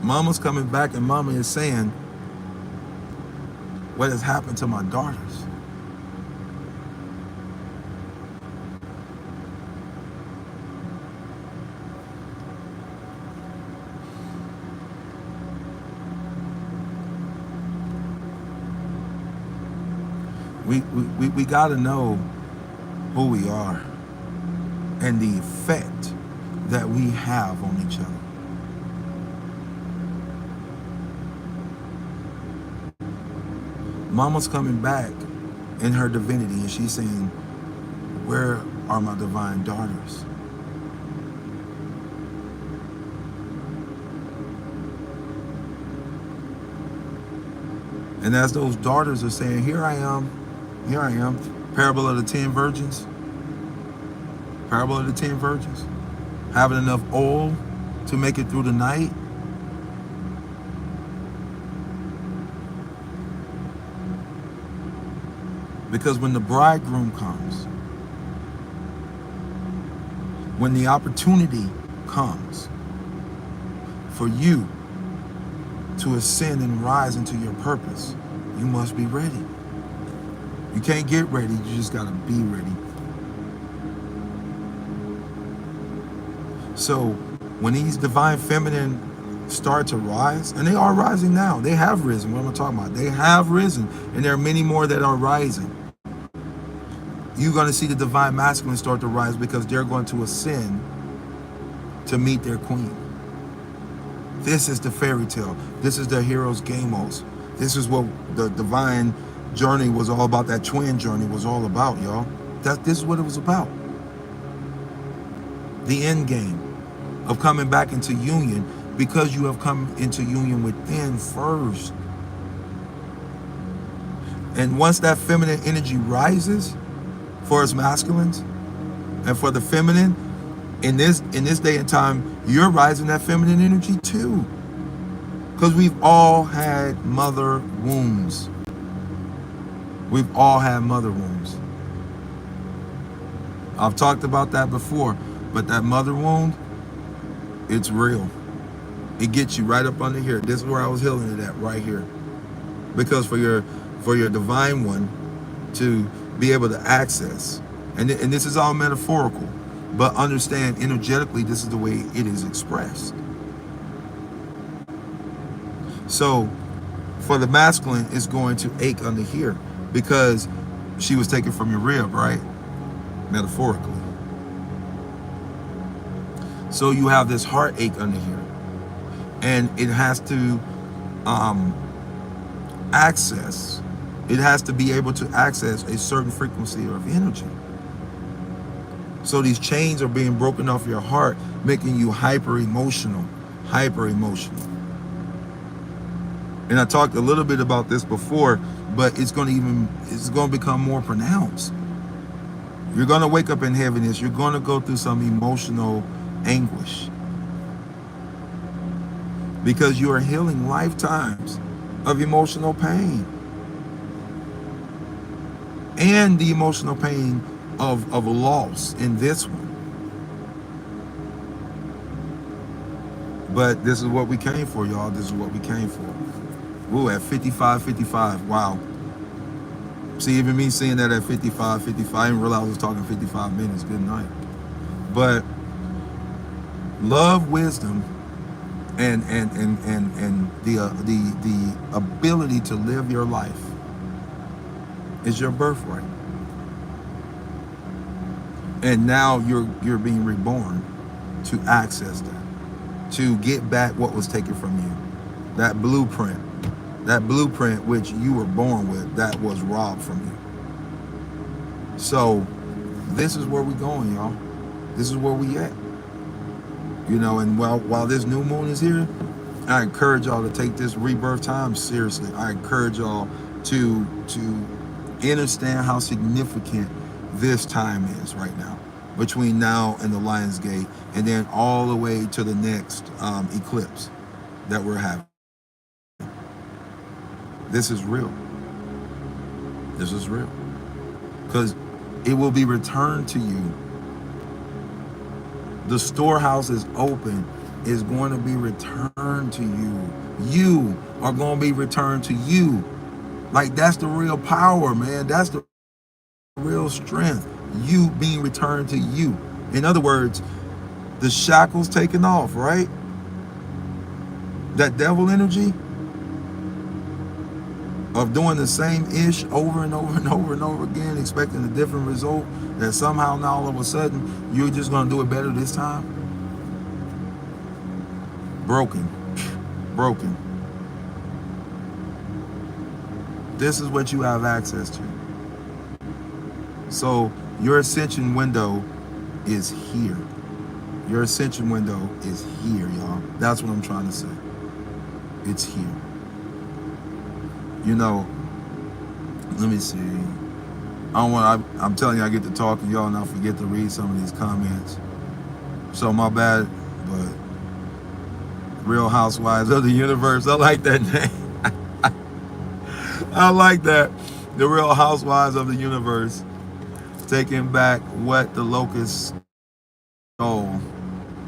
Mama's coming back, and mama is saying, what has happened to my daughters? We got to know who we are and the effect that we have on each other. Mama's coming back in her divinity, and she's saying, where are my divine daughters? And as those daughters are saying, here I am, parable of the 10 virgins, parable of the 10 virgins, having enough oil to make it through the night. Because when the bridegroom comes, when the opportunity comes for you to ascend and rise into your purpose, you must be ready. You can't get ready, you just gotta be ready. So when these divine feminine start to rise, and they are rising now, they have risen, what am I talking about? They have risen, and there are many more that are rising. You're going to see the divine masculine start to rise, because they're going to ascend to meet their queen. This is the fairy tale. This is the hero's gamos. This is what the divine journey was all about. That twin journey was all about, y'all. This is what it was about. The end game of coming back into union, because you have come into union within first. And once that feminine energy rises, for us masculines and for the feminine, in this day and time, you're rising that feminine energy too. Because we've all had mother wounds. We've all had mother wounds. I've talked about that before, but that mother wound, it's real. It gets you right up under here. This is where I was healing it at, right here. Because for your divine one to be able to access, and this is all metaphorical, but understand energetically this is the way it is expressed. So For the masculine, it's going to ache under here because she was taken from your rib, right? Metaphorically. So you have this heartache under here, and it has to um, access. It has to be able to access a certain frequency of energy. So these chains are being broken off your heart, making you hyper emotional, hyper emotional. And I talked a little bit about this before, but it's going to become more pronounced. You're going to wake up in heaviness. You're going to go through some emotional anguish because you are healing lifetimes of emotional pain and the emotional pain of a loss in this one. But this is what we came for, y'all. This is what we came for. Ooh, at 55. Wow. See, even me seeing that at 55, I didn't realize I was talking 55 minutes. Good night. But love, wisdom, and the ability to live your life is your birthright. And now you're being reborn to access that, to get back what was taken from you. That blueprint which you were born with, that was robbed from you. So this is where we're going, y'all. This is where we at. You know, and while this new moon is here, I encourage y'all to take this rebirth time seriously. I encourage y'all to understand how significant this time is right now, between now and the Lion's Gate, and then all the way to the next eclipse that we're having. This is real. This is real. Because it will be returned to you. The storehouse is open. It's going to be returned to you. You are going to be returned to you. Like, that's the real power, man. That's the real strength. You being returned to you. In other words, the shackles taken off, right? That devil energy of doing the same ish over and over again, expecting a different result, that somehow now all of a sudden you're just going to do it better this time. Broken. This is what you have access to. So your ascension window is here. Your ascension window is here, y'all. That's what I'm trying to say. It's here. You know, let me see. I'm telling you, I get to talk to y'all and I forget to read some of these comments. So my bad, but Real Housewives of the Universe. I like that name. I like that. The Real Housewives of the Universe. Taking back what the locusts stole.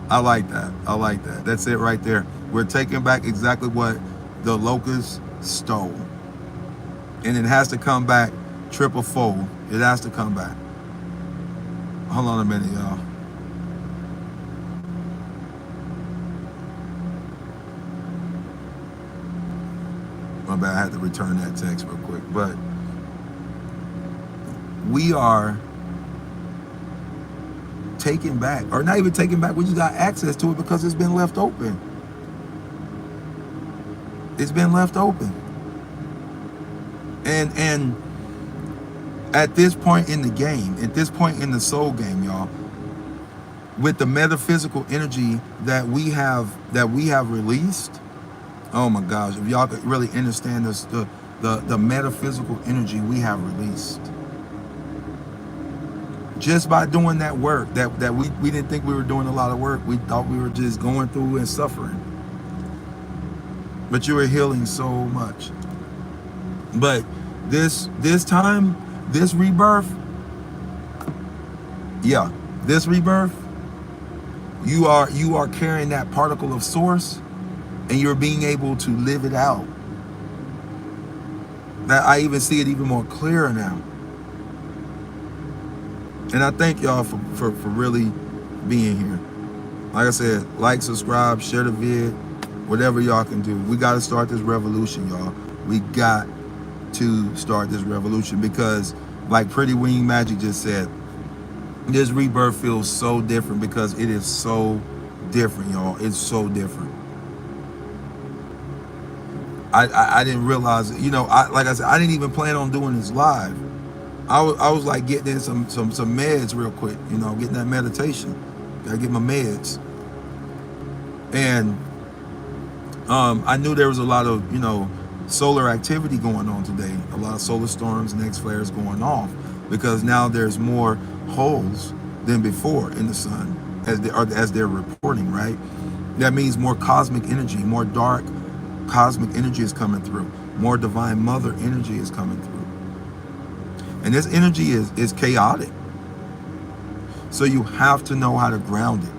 I like that. That's it right there. We're taking back exactly what the locusts stole. And it has to come back triple fold. It has to come back. Hold on a minute, y'all. My bad, I had to return that text real quick. But we are taking back, or not even taking back, we just got access to it because it's been left open. It's been left open. And at this point in the game, at this point in the soul game, y'all, with the metaphysical energy that we have released, oh my gosh, if y'all could really understand this, the metaphysical energy we have released. Just by doing that work, that we didn't think we were doing a lot of work. We thought we were just going through and suffering. But you were healing so much. But this time, this rebirth, this rebirth, you are carrying that particle of source, and you're being able to live it out. That I even see it even more clearer now. And I thank y'all for really being here. Like I said, like, subscribe, share the vid, whatever y'all can do. We got to start this revolution, y'all. We got to start this revolution because, like Pretty Wing Magic just said, this rebirth feels so different because it is so different, y'all. It's so different. I didn't realize, like I said, I didn't even plan on doing this live. I was like getting in some meds real quick, getting that meditation. Gotta get my meds. And I knew there was a lot of, solar activity going on today. A lot of solar storms and X-flares going off because now there's more holes than before in the sun as they're reporting, right? That means more cosmic energy, more dark cosmic energy is coming through. More divine mother energy is coming through. And this energy is chaotic. So you have to know how to ground it.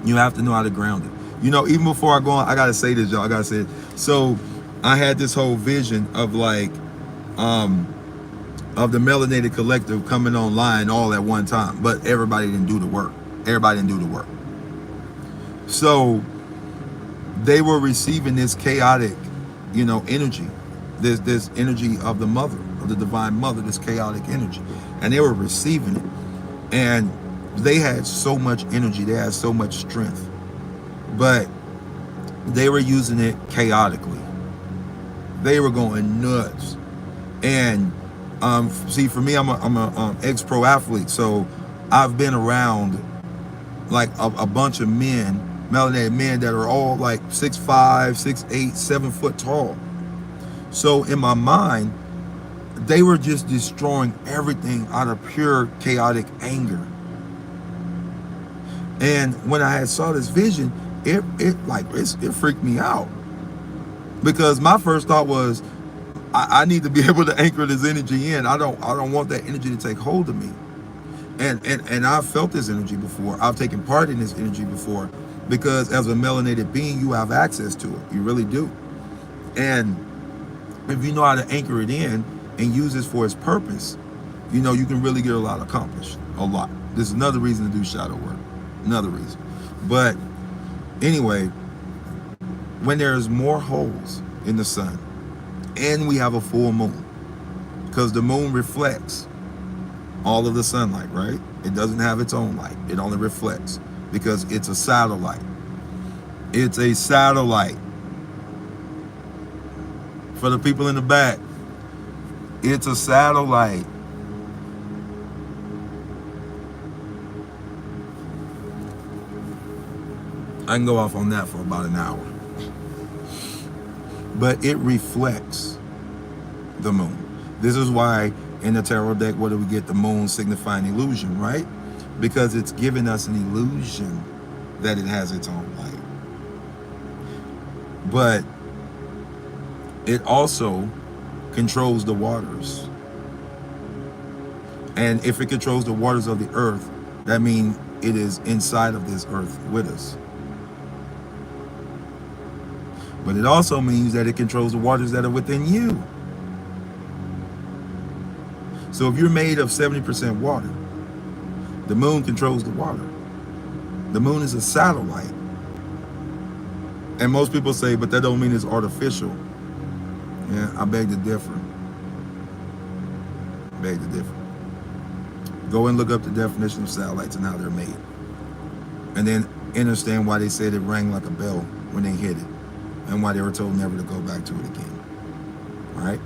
You have to know how to ground it. Even before I go on, I gotta say this, y'all. I gotta say it. So I had this whole vision of like of the Melanated Collective coming online all at one time, but everybody didn't do the work. Everybody didn't do the work. So they were receiving this chaotic, energy, this energy of the mother, of the divine mother, this chaotic energy, and they were receiving it, and they had so much energy, they had so much strength, but they were using it chaotically. They were going nuts. And see, for me, I'm a ex-pro athlete, so I've been around like a bunch of men, melanated men that are all like 6'5", 6'8", 7 foot tall. So in my mind, they were just destroying everything out of pure chaotic anger. And when I had saw this vision, it freaked me out, because my first thought was, I need to be able to anchor this energy in. I don't want that energy to take hold of me. And I've felt this energy before. I've taken part in this energy before, because as a melanated being, you have access to it. You really do. And if you know how to anchor it in and use this for its purpose, you can really get a lot accomplished. A lot. This is another reason to do shadow work. Another reason. But anyway, when there's more holes in the sun and we have a full moon, because the moon reflects all of the sunlight, right? It doesn't have its own light. It only reflects because it's a satellite. It's a satellite. For the people in the back, it's a satellite. I can go off on that for about an hour. But it reflects the moon. This is why in the tarot deck, what do we get? The moon signifying illusion, right? Because it's giving us an illusion that it has its own light. But it also controls the waters. And if it controls the waters of the earth, that means it is inside of this earth with us. But it also means that it controls the waters that are within you. So if you're made of 70% water, the moon controls the water. The moon is a satellite. And most people say, but that don't mean it's artificial. Yeah, I beg to differ. Beg to differ. Go and look up the definition of satellites and how they're made. And then understand why they said it rang like a bell when they hit it, and why they were told never to go back to it again. All right?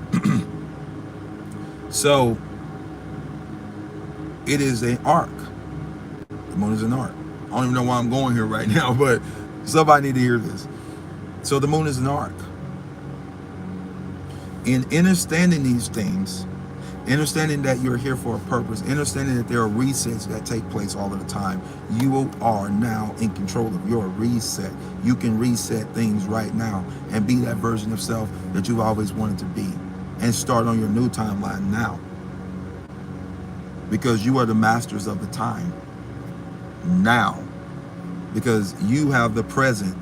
So, it is an arc. The moon is an arc. I don't even know why I'm going here right now, but somebody need to hear this. So the moon is an arc. In understanding these things, understanding that you're here for a purpose, understanding that there are resets that take place all of the time, you are now in control of your reset. You can reset things right now and be that version of self that you've always wanted to be, and start on your new timeline now, because you are the masters of the time now, because you have the present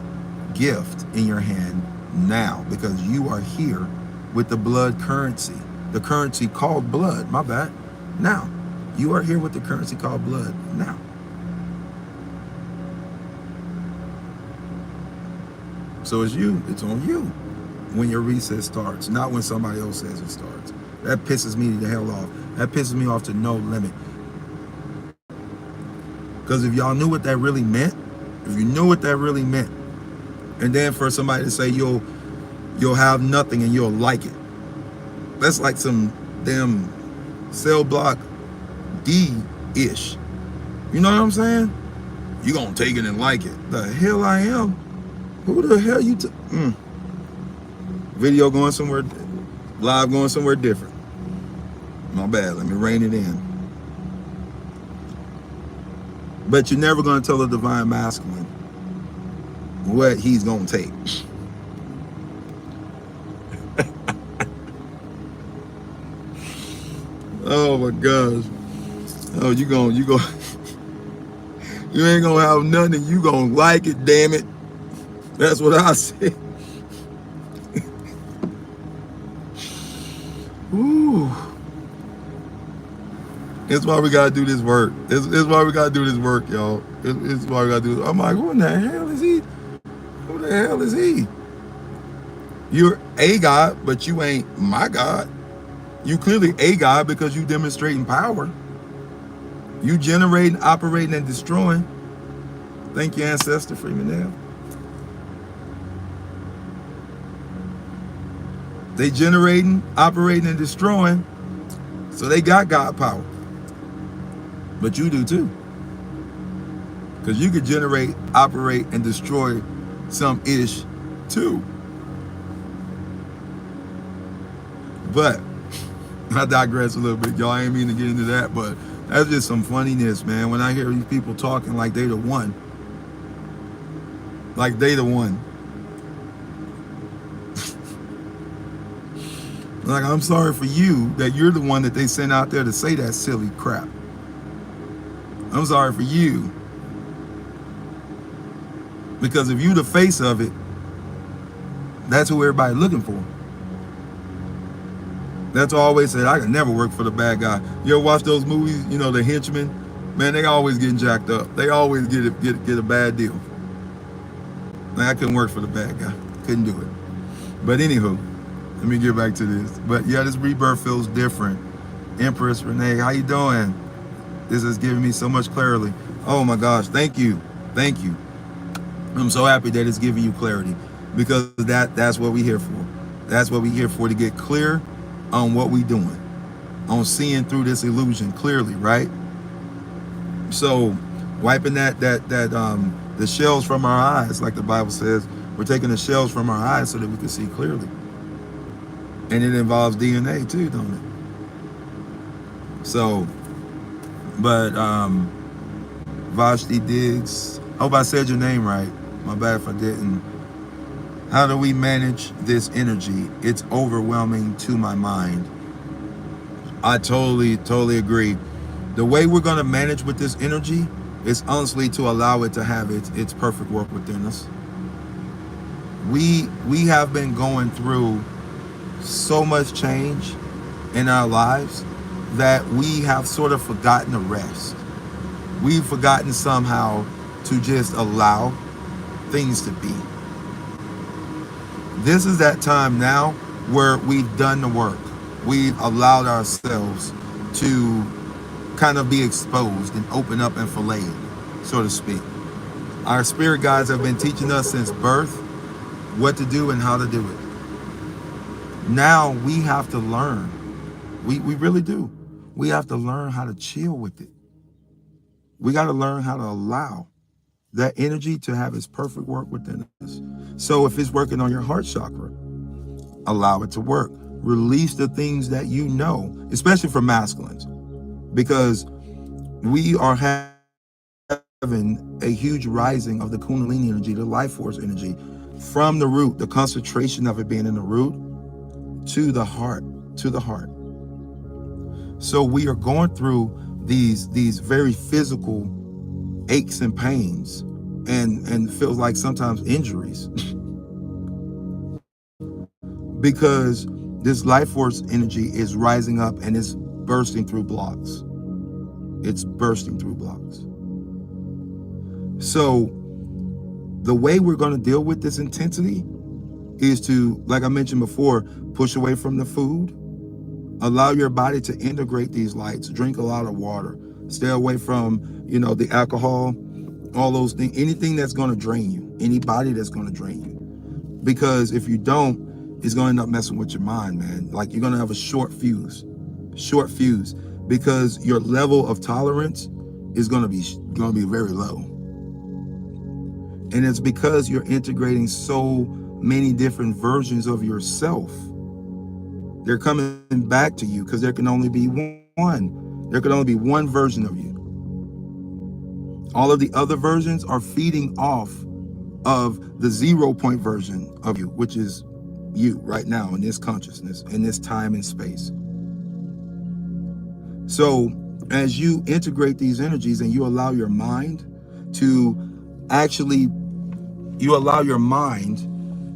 gift in your hand now, because you are here with the blood currency. The currency called blood, my bad. Now, you are here with the currency called blood now. So it's you, it's on you. when your reset starts, not when somebody else says it starts. That pisses me the hell off. That pisses me off to no limit. Because if y'all knew what that really meant, if you knew what that really meant, and then for somebody to say you'll have nothing and you'll like it, that's like some damn cell block D-ish. You know what I'm saying? You gonna take it and like it. The hell I am. Who the hell you Video going somewhere, live going somewhere different. My bad, let me rein it in. But you're never gonna tell a divine masculine what he's gonna take. Oh my gosh. Oh, you ain't gonna have nothing, you gonna like it, damn it. That's what I said. Ooh. That's why we gotta do this work. It's why we gotta do this work, y'all. It's why we gotta do this. I'm like, who in the hell is he? Who the hell is he? You're a God, but you ain't my God. You clearly a God because you demonstrating power. You generating, operating, and destroying. Thank you, ancestor Freeman. They generating, operating, and destroying, so they got God power. But you do too. Because you could generate, operate, and destroy some ish too. But I digress a little bit, y'all. I ain't mean to get into that, but that's just some funniness, man. When I hear these people talking like they the one. Like they the one. Like, I'm sorry for you that you're the one that they sent out there to say that silly crap. I'm sorry for you. Because if you the face of it, that's who everybody's looking for. That's why I always said I could never work for the bad guy. You ever watch those movies, you know, the henchmen? Man, they always getting jacked up. They always get a bad deal. Man, I couldn't work for the bad guy. Couldn't do it. But anywho, let me get back to this. But yeah, this rebirth feels different. Empress Renee, how you doing? This is giving me so much clarity. Oh my gosh, thank you. Thank you. I'm so happy that it's giving you clarity, because that's what we're here for. That's what we're here for, to get clear on what we're doing, on seeing through this illusion clearly, right? So wiping the shells from our eyes, like the Bible says, we're taking the shells from our eyes so that we can see clearly. And it involves DNA too, don't it? So, but Vashti Diggs, hope I said your name right. My bad if I didn't. How do we manage this energy? It's overwhelming to my mind. I totally agree. The way we're going to manage with this energy is honestly to allow it to have its perfect work within us. We have been going through so much change in our lives that we have sort of forgotten the rest. We've forgotten somehow to just allow things to be. This is that time now where we've done the work. We've allowed ourselves to kind of be exposed and open up and filleted, so to speak. Our spirit guides have been teaching us since birth what to do and how to do it. Now we have to learn. We really do. We have to learn how to chill with it. We got to learn how to allow that energy to have its perfect work within us. So if it's working on your heart chakra, allow it to work. Release the things that you know, especially for masculines, because we are having a huge rising of the Kundalini energy, the life force energy, from the root, the concentration of it being in the root, to the heart, So we are going through these very physical aches and pains and feels like sometimes injuries because this life force energy is rising up and it's bursting through blocks. It's bursting through blocks. So the way we're going to deal with this intensity is to, like I mentioned before, push away from the food, allow your body to integrate these lights, drink a lot of water, stay away from, the alcohol, all those things, anything that's going to drain you, anybody that's going to drain you. Because if you don't, it's going to end up messing with your mind, man. Like, you're going to have a short fuse, because your level of tolerance is going to be very low. And it's because you're integrating so many different versions of yourself. They're coming back to you because there can only be one. There can only be one version of you. All of the other versions are feeding off of the 0 point version of you, which is you right now in this consciousness, in this time and space. So as you integrate these energies and you allow your mind to actually, you allow your mind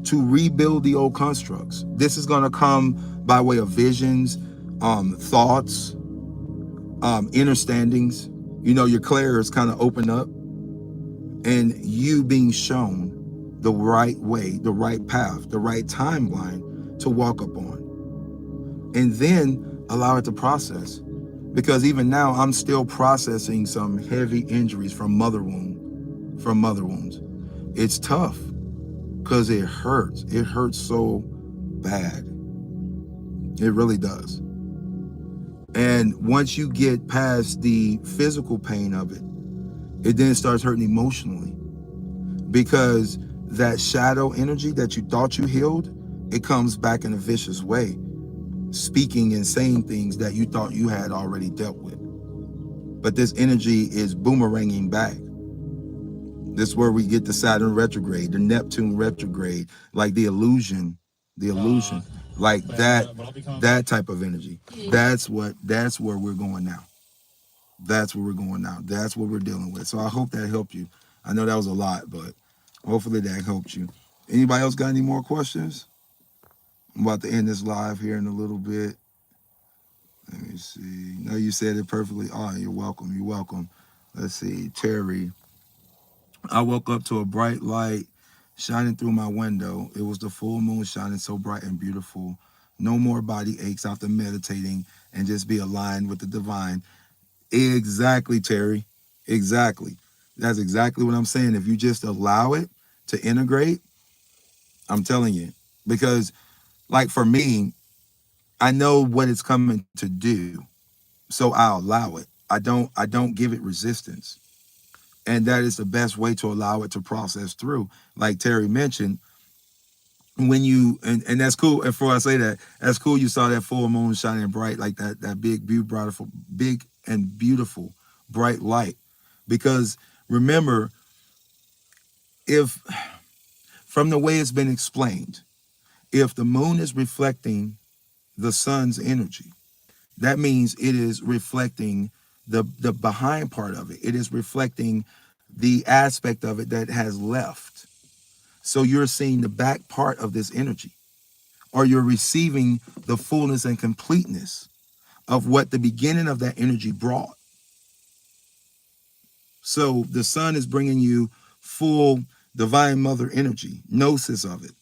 to rebuild the old constructs. This is going to come by way of visions, thoughts, understandings. Your clairs kind of open up, and you being shown the right way, the right path, the right timeline to walk upon, and then allow it to process. Because even now, I'm still processing some heavy injuries from mother wounds. It's tough because it hurts. It hurts so bad. It really does. And once you get past the physical pain of it, it then starts hurting emotionally, because that shadow energy that you thought you healed, it comes back in a vicious way, speaking and saying things that you thought you had already dealt with. But this energy is boomeranging back. This is where we get the Saturn retrograde, the Neptune retrograde, like the illusion, like that type of energy. That's where we're going now. That's where we're going now. That's what we're dealing with. So I hope that helped you. I know that was a lot, but hopefully that helped you. Anybody else got any more questions? I'm about to end this live here in a little bit. Let me see. No, you said it perfectly. Oh, you're welcome. You're welcome. Let's see. Terry. I woke up to a bright light shining through my window. It was the full moon shining so bright and beautiful. No more body aches after meditating and just be aligned with the divine. Exactly, Terry. Exactly. That's exactly what I'm saying. If you just allow it to integrate, I'm telling you. Because, like, for me, I know what it's coming to do. So I allow it. I don't give it resistance. And that is the best way to allow it to process through. Like Terry mentioned, when you and that's cool. And before I say that, that's cool. You saw that full moon shining bright, like that big and beautiful bright light. Because remember, if from the way it's been explained, if the moon is reflecting the sun's energy, that means it is reflecting the behind part of it. It is reflecting the aspect of it that has left. So you're seeing the back part of this energy, or you're receiving the fullness and completeness of what the beginning of that energy brought. So the sun is bringing you full divine mother energy, gnosis of it.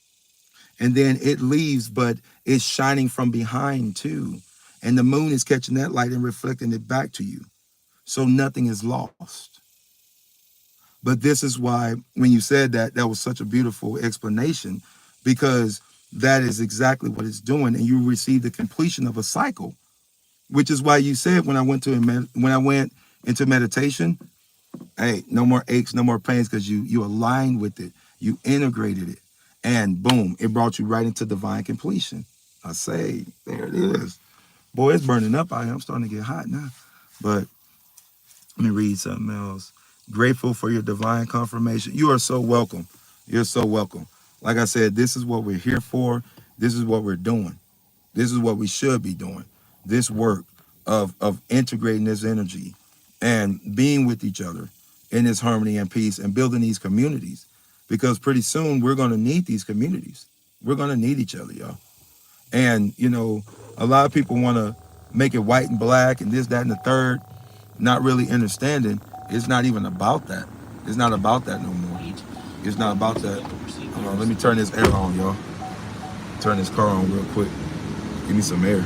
And then it leaves, but it's shining from behind too. And the moon is catching that light and reflecting it back to you. So nothing is lost. But this is why, when you said that, that was such a beautiful explanation, because that is exactly what it's doing. And you receive the completion of a cycle, which is why you said when I went into meditation, hey, no more aches, no more pains, because you aligned with it, you integrated it, and boom, it brought you right into divine completion. I say, there it is. Boy, it's burning up out here. I'm starting to get hot now. But let me read something else. Grateful for your divine confirmation. You are so welcome. You're so welcome. Like I said, this is what we're here for. This is what we're doing. This is what we should be doing. This work of integrating this energy and being with each other in this harmony and peace and building these communities. Because pretty soon we're going to need these communities. We're going to need each other, y'all. And, a lot of people want to make it white and black and this, that, and the third, not really understanding it's not even about that. It's not about that no more. It's not about that. Hold on, let me turn this air on, y'all. turn this car on real quick. Give me some air.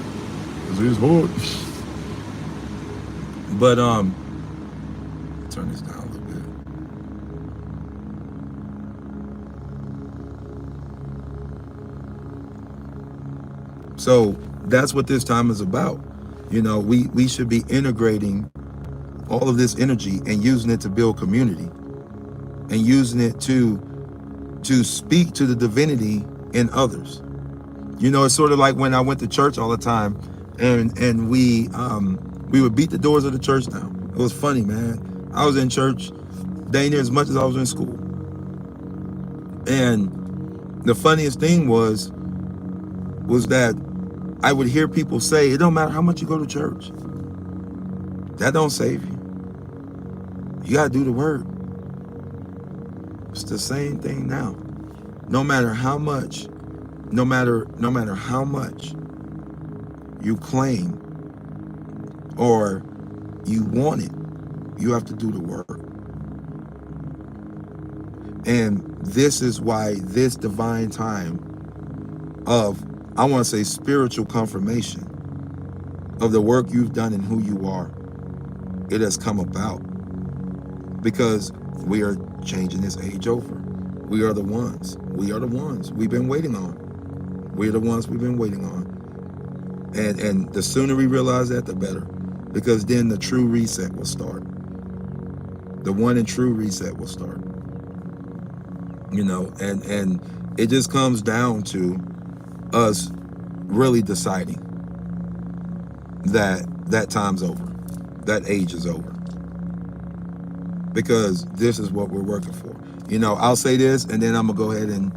Cause it's hot. But turn this down a little bit. So that's what this time is about. You know, we should be integrating all of this energy and using it to build community and using it to speak to the divinity in others. You know, it's sort of like when I went to church all the time, and we would beat the doors of the church down. It was funny, man. I was in church dang near as much as I was in school. And the funniest thing was that I would hear people say, it don't matter how much you go to church. That don't save you. You gotta do the work. It's the same thing now. No matter how much you claim or you want it, you have to do the work. And this is why this divine time of, I want to say, spiritual confirmation of the work you've done and who you are, it has come about. Because we are changing this age over. We are the ones. We are the ones we've been waiting on. We're the ones we've been waiting on. And the sooner we realize that, the better. Because then the true reset will start. The one and true reset will start. You know, and it just comes down to us really deciding that time's over. That age is over. Because this is what we're working for. You know, I'll say this, and then I'm going to go ahead and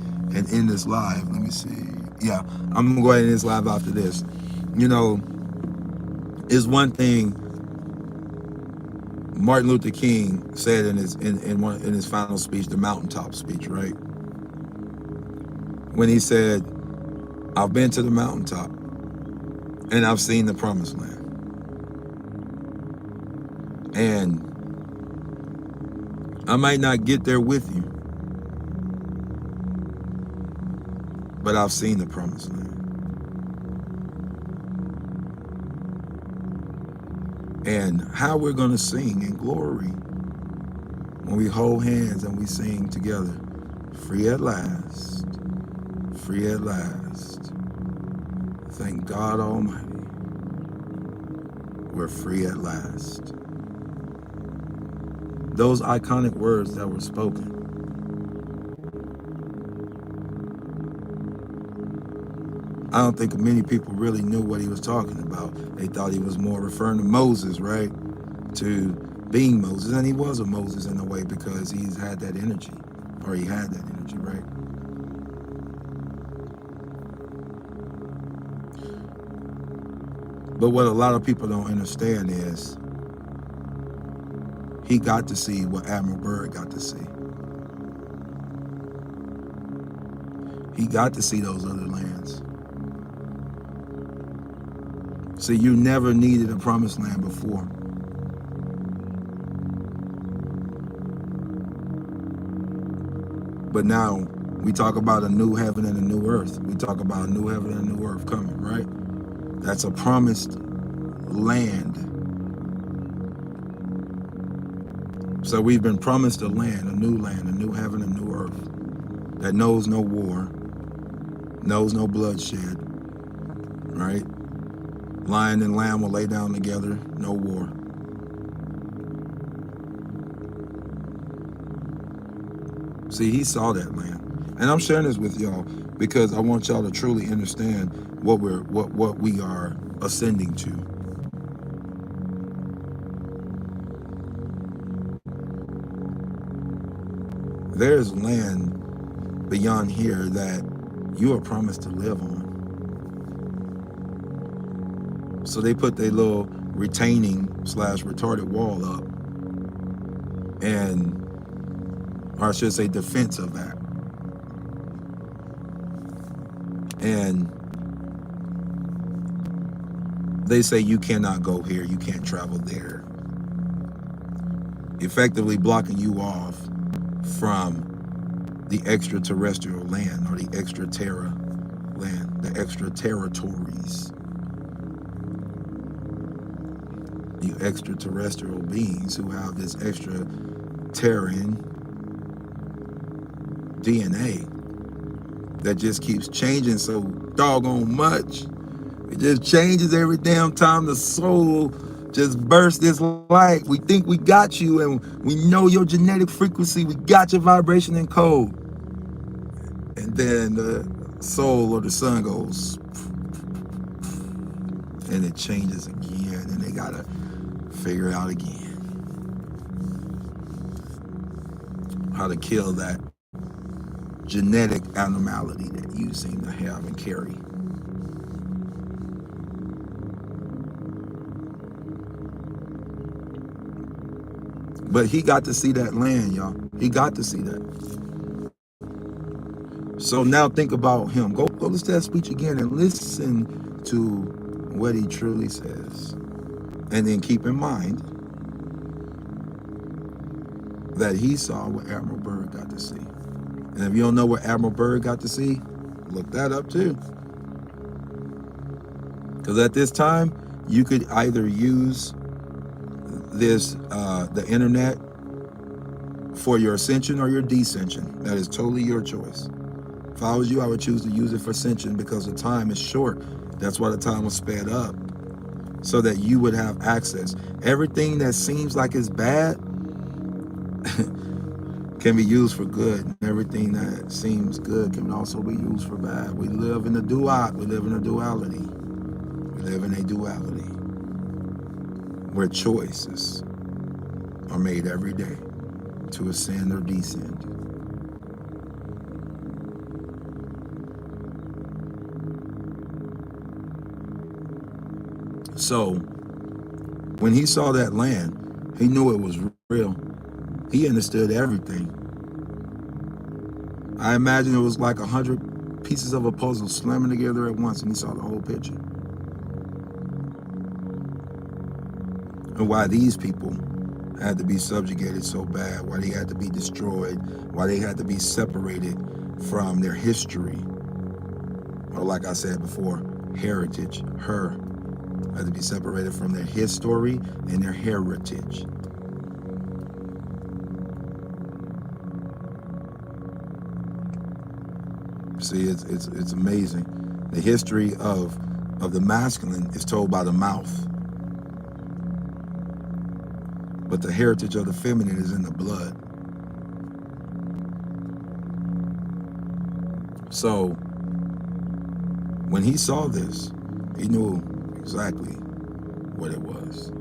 end this live. Let me see. Yeah, I'm going to go ahead and end this live after this. You know, is one thing Martin Luther King said in his final speech, the mountaintop speech, right? When he said, I've been to the mountaintop and I've seen the promised land. And I might not get there with you, but I've seen the promised land. And how we're going to sing in glory when we hold hands and we sing together, free at last, free at last. Thank God Almighty, we're free at last. Those iconic words that were spoken. I don't think many people really knew what he was talking about. They thought he was more referring to Moses, right? To being Moses. And he was a Moses in a way because he's had that energy, or he had that energy, right? But what a lot of people don't understand is he got to see what Admiral Byrd got to see. He got to see those other lands. See, you never needed a promised land before. But now we talk about a new heaven and a new earth. We talk about a new heaven and a new earth coming, right? That's a promised land. So we've been promised a land, a new heaven, a new earth that knows no war, knows no bloodshed, right? Lion and lamb will lay down together, no war. See, he saw that land. And I'm sharing this with y'all because I want y'all to truly understand what we are ascending to. There's land beyond here that you are promised to live on. So they put their little retaining / retarded wall up, and, or I should say defense of that. And they say you cannot go here, you can't travel there. Effectively blocking you off from the extraterrestrial land or the extra terra land, the extra territories, you extraterrestrial beings who have this extra terran DNA that just keeps changing so doggone much. It just changes every damn time the soul just bursts this light. We think we got you and we know your genetic frequency. We got your vibration and code. And then the soul or the sun goes and it changes again, and they gotta figure it out again how to kill that genetic abnormality that you seem to have and carry. But he got to see that land, y'all. He got to see that. So now think about him. Go listen to that speech again and listen to what he truly says. And then keep in mind that he saw what Admiral Byrd got to see. And if you don't know what Admiral Byrd got to see, look that up too. Because at this time, you could either use this the internet for your ascension or your descension. That is totally your choice. If I was you, I would choose to use it for ascension because the time is short. That's why the time was sped up, so that you would have access. Everything that seems like it's bad can be used for good. And everything that seems good can also be used for bad. We live in a duality. We live in a duality. We live in a duality where choices are made every day to ascend or descend. So when he saw that land, he knew it was real. He understood everything. I imagine it was like 100 pieces of a puzzle slamming together at once, and he saw the whole picture. And why these people had to be subjugated so bad, why they had to be destroyed, why they had to be separated from their history, or like I said before, heritage, had to be separated from their history and their heritage. See, it's amazing. The history of the masculine is told by the mouth, but the heritage of the feminine is in the blood. So when he saw this, he knew exactly what it was.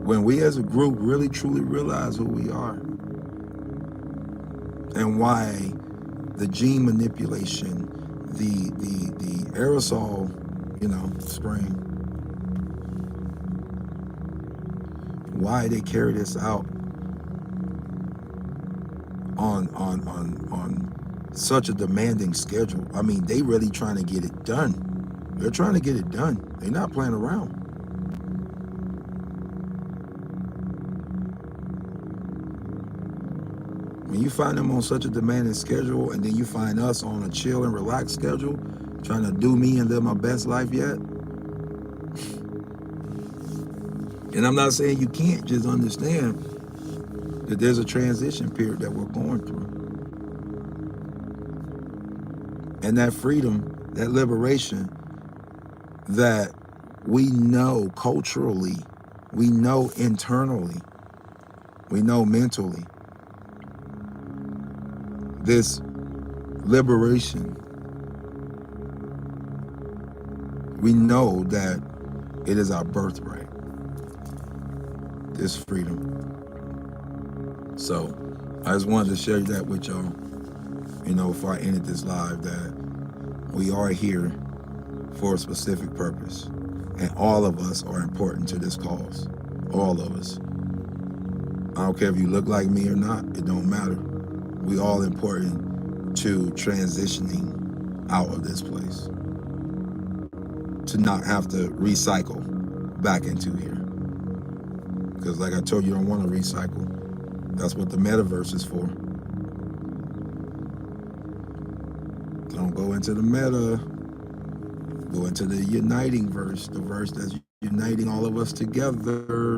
When we as a group really truly realize who we are and why the gene manipulation, the aerosol, spraying, why they carry this out on such a demanding schedule. I mean, they really trying to get it done. They're trying to get it done. They're not playing around. When you find them on such a demanding schedule, and then you find us on a chill and relaxed schedule, trying to do me and live my best life yet. And I'm not saying you can't, just understand that there's a transition period that we're going through. And that freedom, that liberation that we know culturally, we know internally, we know mentally, this liberation, we know that it is our birthright, this freedom. So I just wanted to share that with y'all, before I ended this live, that we are here for a specific purpose, and all of us are important to this cause. All of us. I don't care if you look like me or not, it don't matter. We all important to transitioning out of this place, to not have to recycle back into here. Because like I told you, you don't want to recycle. That's what the metaverse is for. Don't go into the meta. Go into the uniting verse, the verse that's uniting all of us together,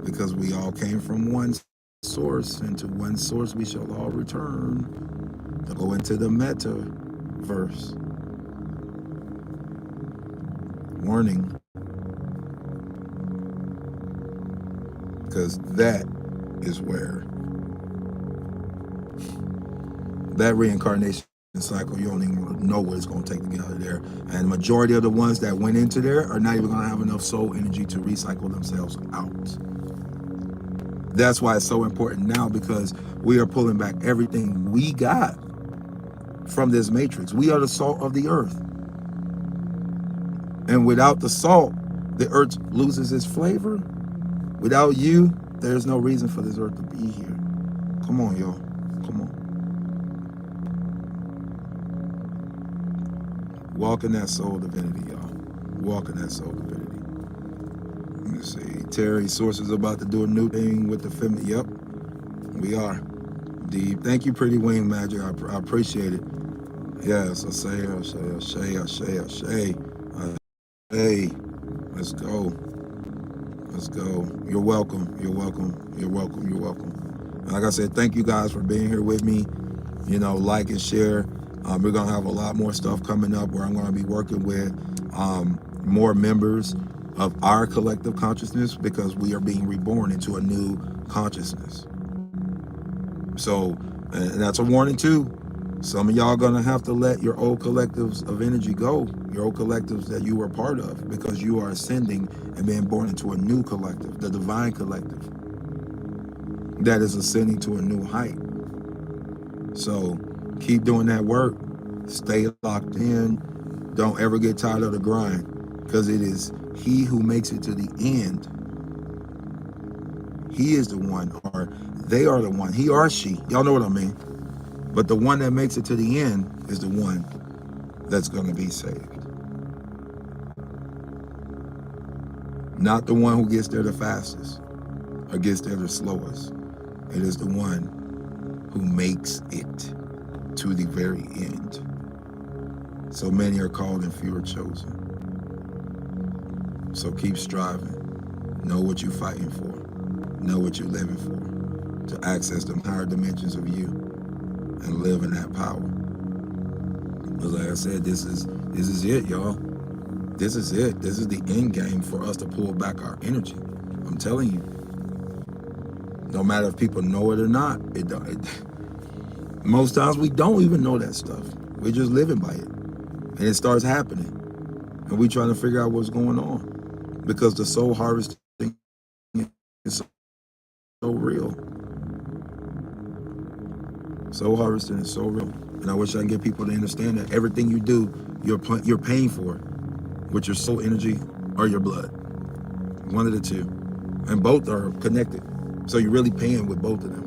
because we all came from one source, and to one source we shall all return. To go into the meta verse. Warning. Because that is where that reincarnation cycle, you don't even want to know what it's going to take to get out of there. And the majority of the ones that went into there are not even going to have enough soul energy to recycle themselves out. That's why it's so important now, because we are pulling back everything we got from this matrix. We are the salt of the earth. And without the salt, the earth loses its flavor. Without you, there's no reason for this earth to be here. Come on, y'all. Come on. Walk in that soul divinity, y'all. Walk in that soul divinity. Let me see. Terry, Sources about to do a new thing with the feminine. Yep, we are. Deep. Thank you, Pretty Wing Magic. I appreciate it. Yes, I say. Hey, let's go. Let's go. You're welcome. You're welcome. You're welcome. You're welcome. Like I said, thank you guys for being here with me. You know, like and share. We're going to have a lot more stuff coming up where I'm going to be working with more members of our collective consciousness, because we are being reborn into a new consciousness. So, and that's a warning too. Some of y'all are going to have to let your old collectives of energy go, your old collectives that you were part of, because you are ascending and being born into a new collective, the Divine collective, that is ascending to a new height. So keep doing that work. Stay locked in. Don't ever get tired of the grind, because it is he who makes it to the end. He is the one, or they are the one, he or she. Y'all know what I mean. But the one that makes it to the end is the one that's going to be saved. Not the one who gets there the fastest or gets there the slowest. It is the one who makes it to the very end. So many are called and few are chosen. So keep striving. Know what you're fighting for. Know what you're living for. To access the higher dimensions of you and live in that power. But like I said, this is it, y'all. This is it. This is the end game for us to pull back our energy. I'm telling you. No matter if people know it or not, most times we don't even know that stuff. We're just living by it. And it starts happening. And we trying to figure out what's going on. Because the soul harvesting is so real. Soul harvesting is so real. And I wish I can get people to understand that everything you do, you're paying for with your soul energy or your blood. One of the two. And both are connected. So you're really paying with both of them.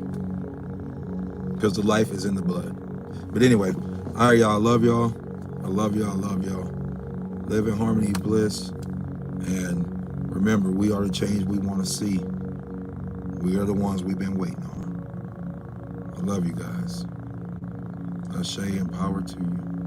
Because the life is in the blood. But anyway, all right, y'all. I love y'all. I love y'all. I love y'all. Live in harmony, bliss. And remember, we are the change we want to see. We are the ones we've been waiting on. I love you guys. Ashe and power to you.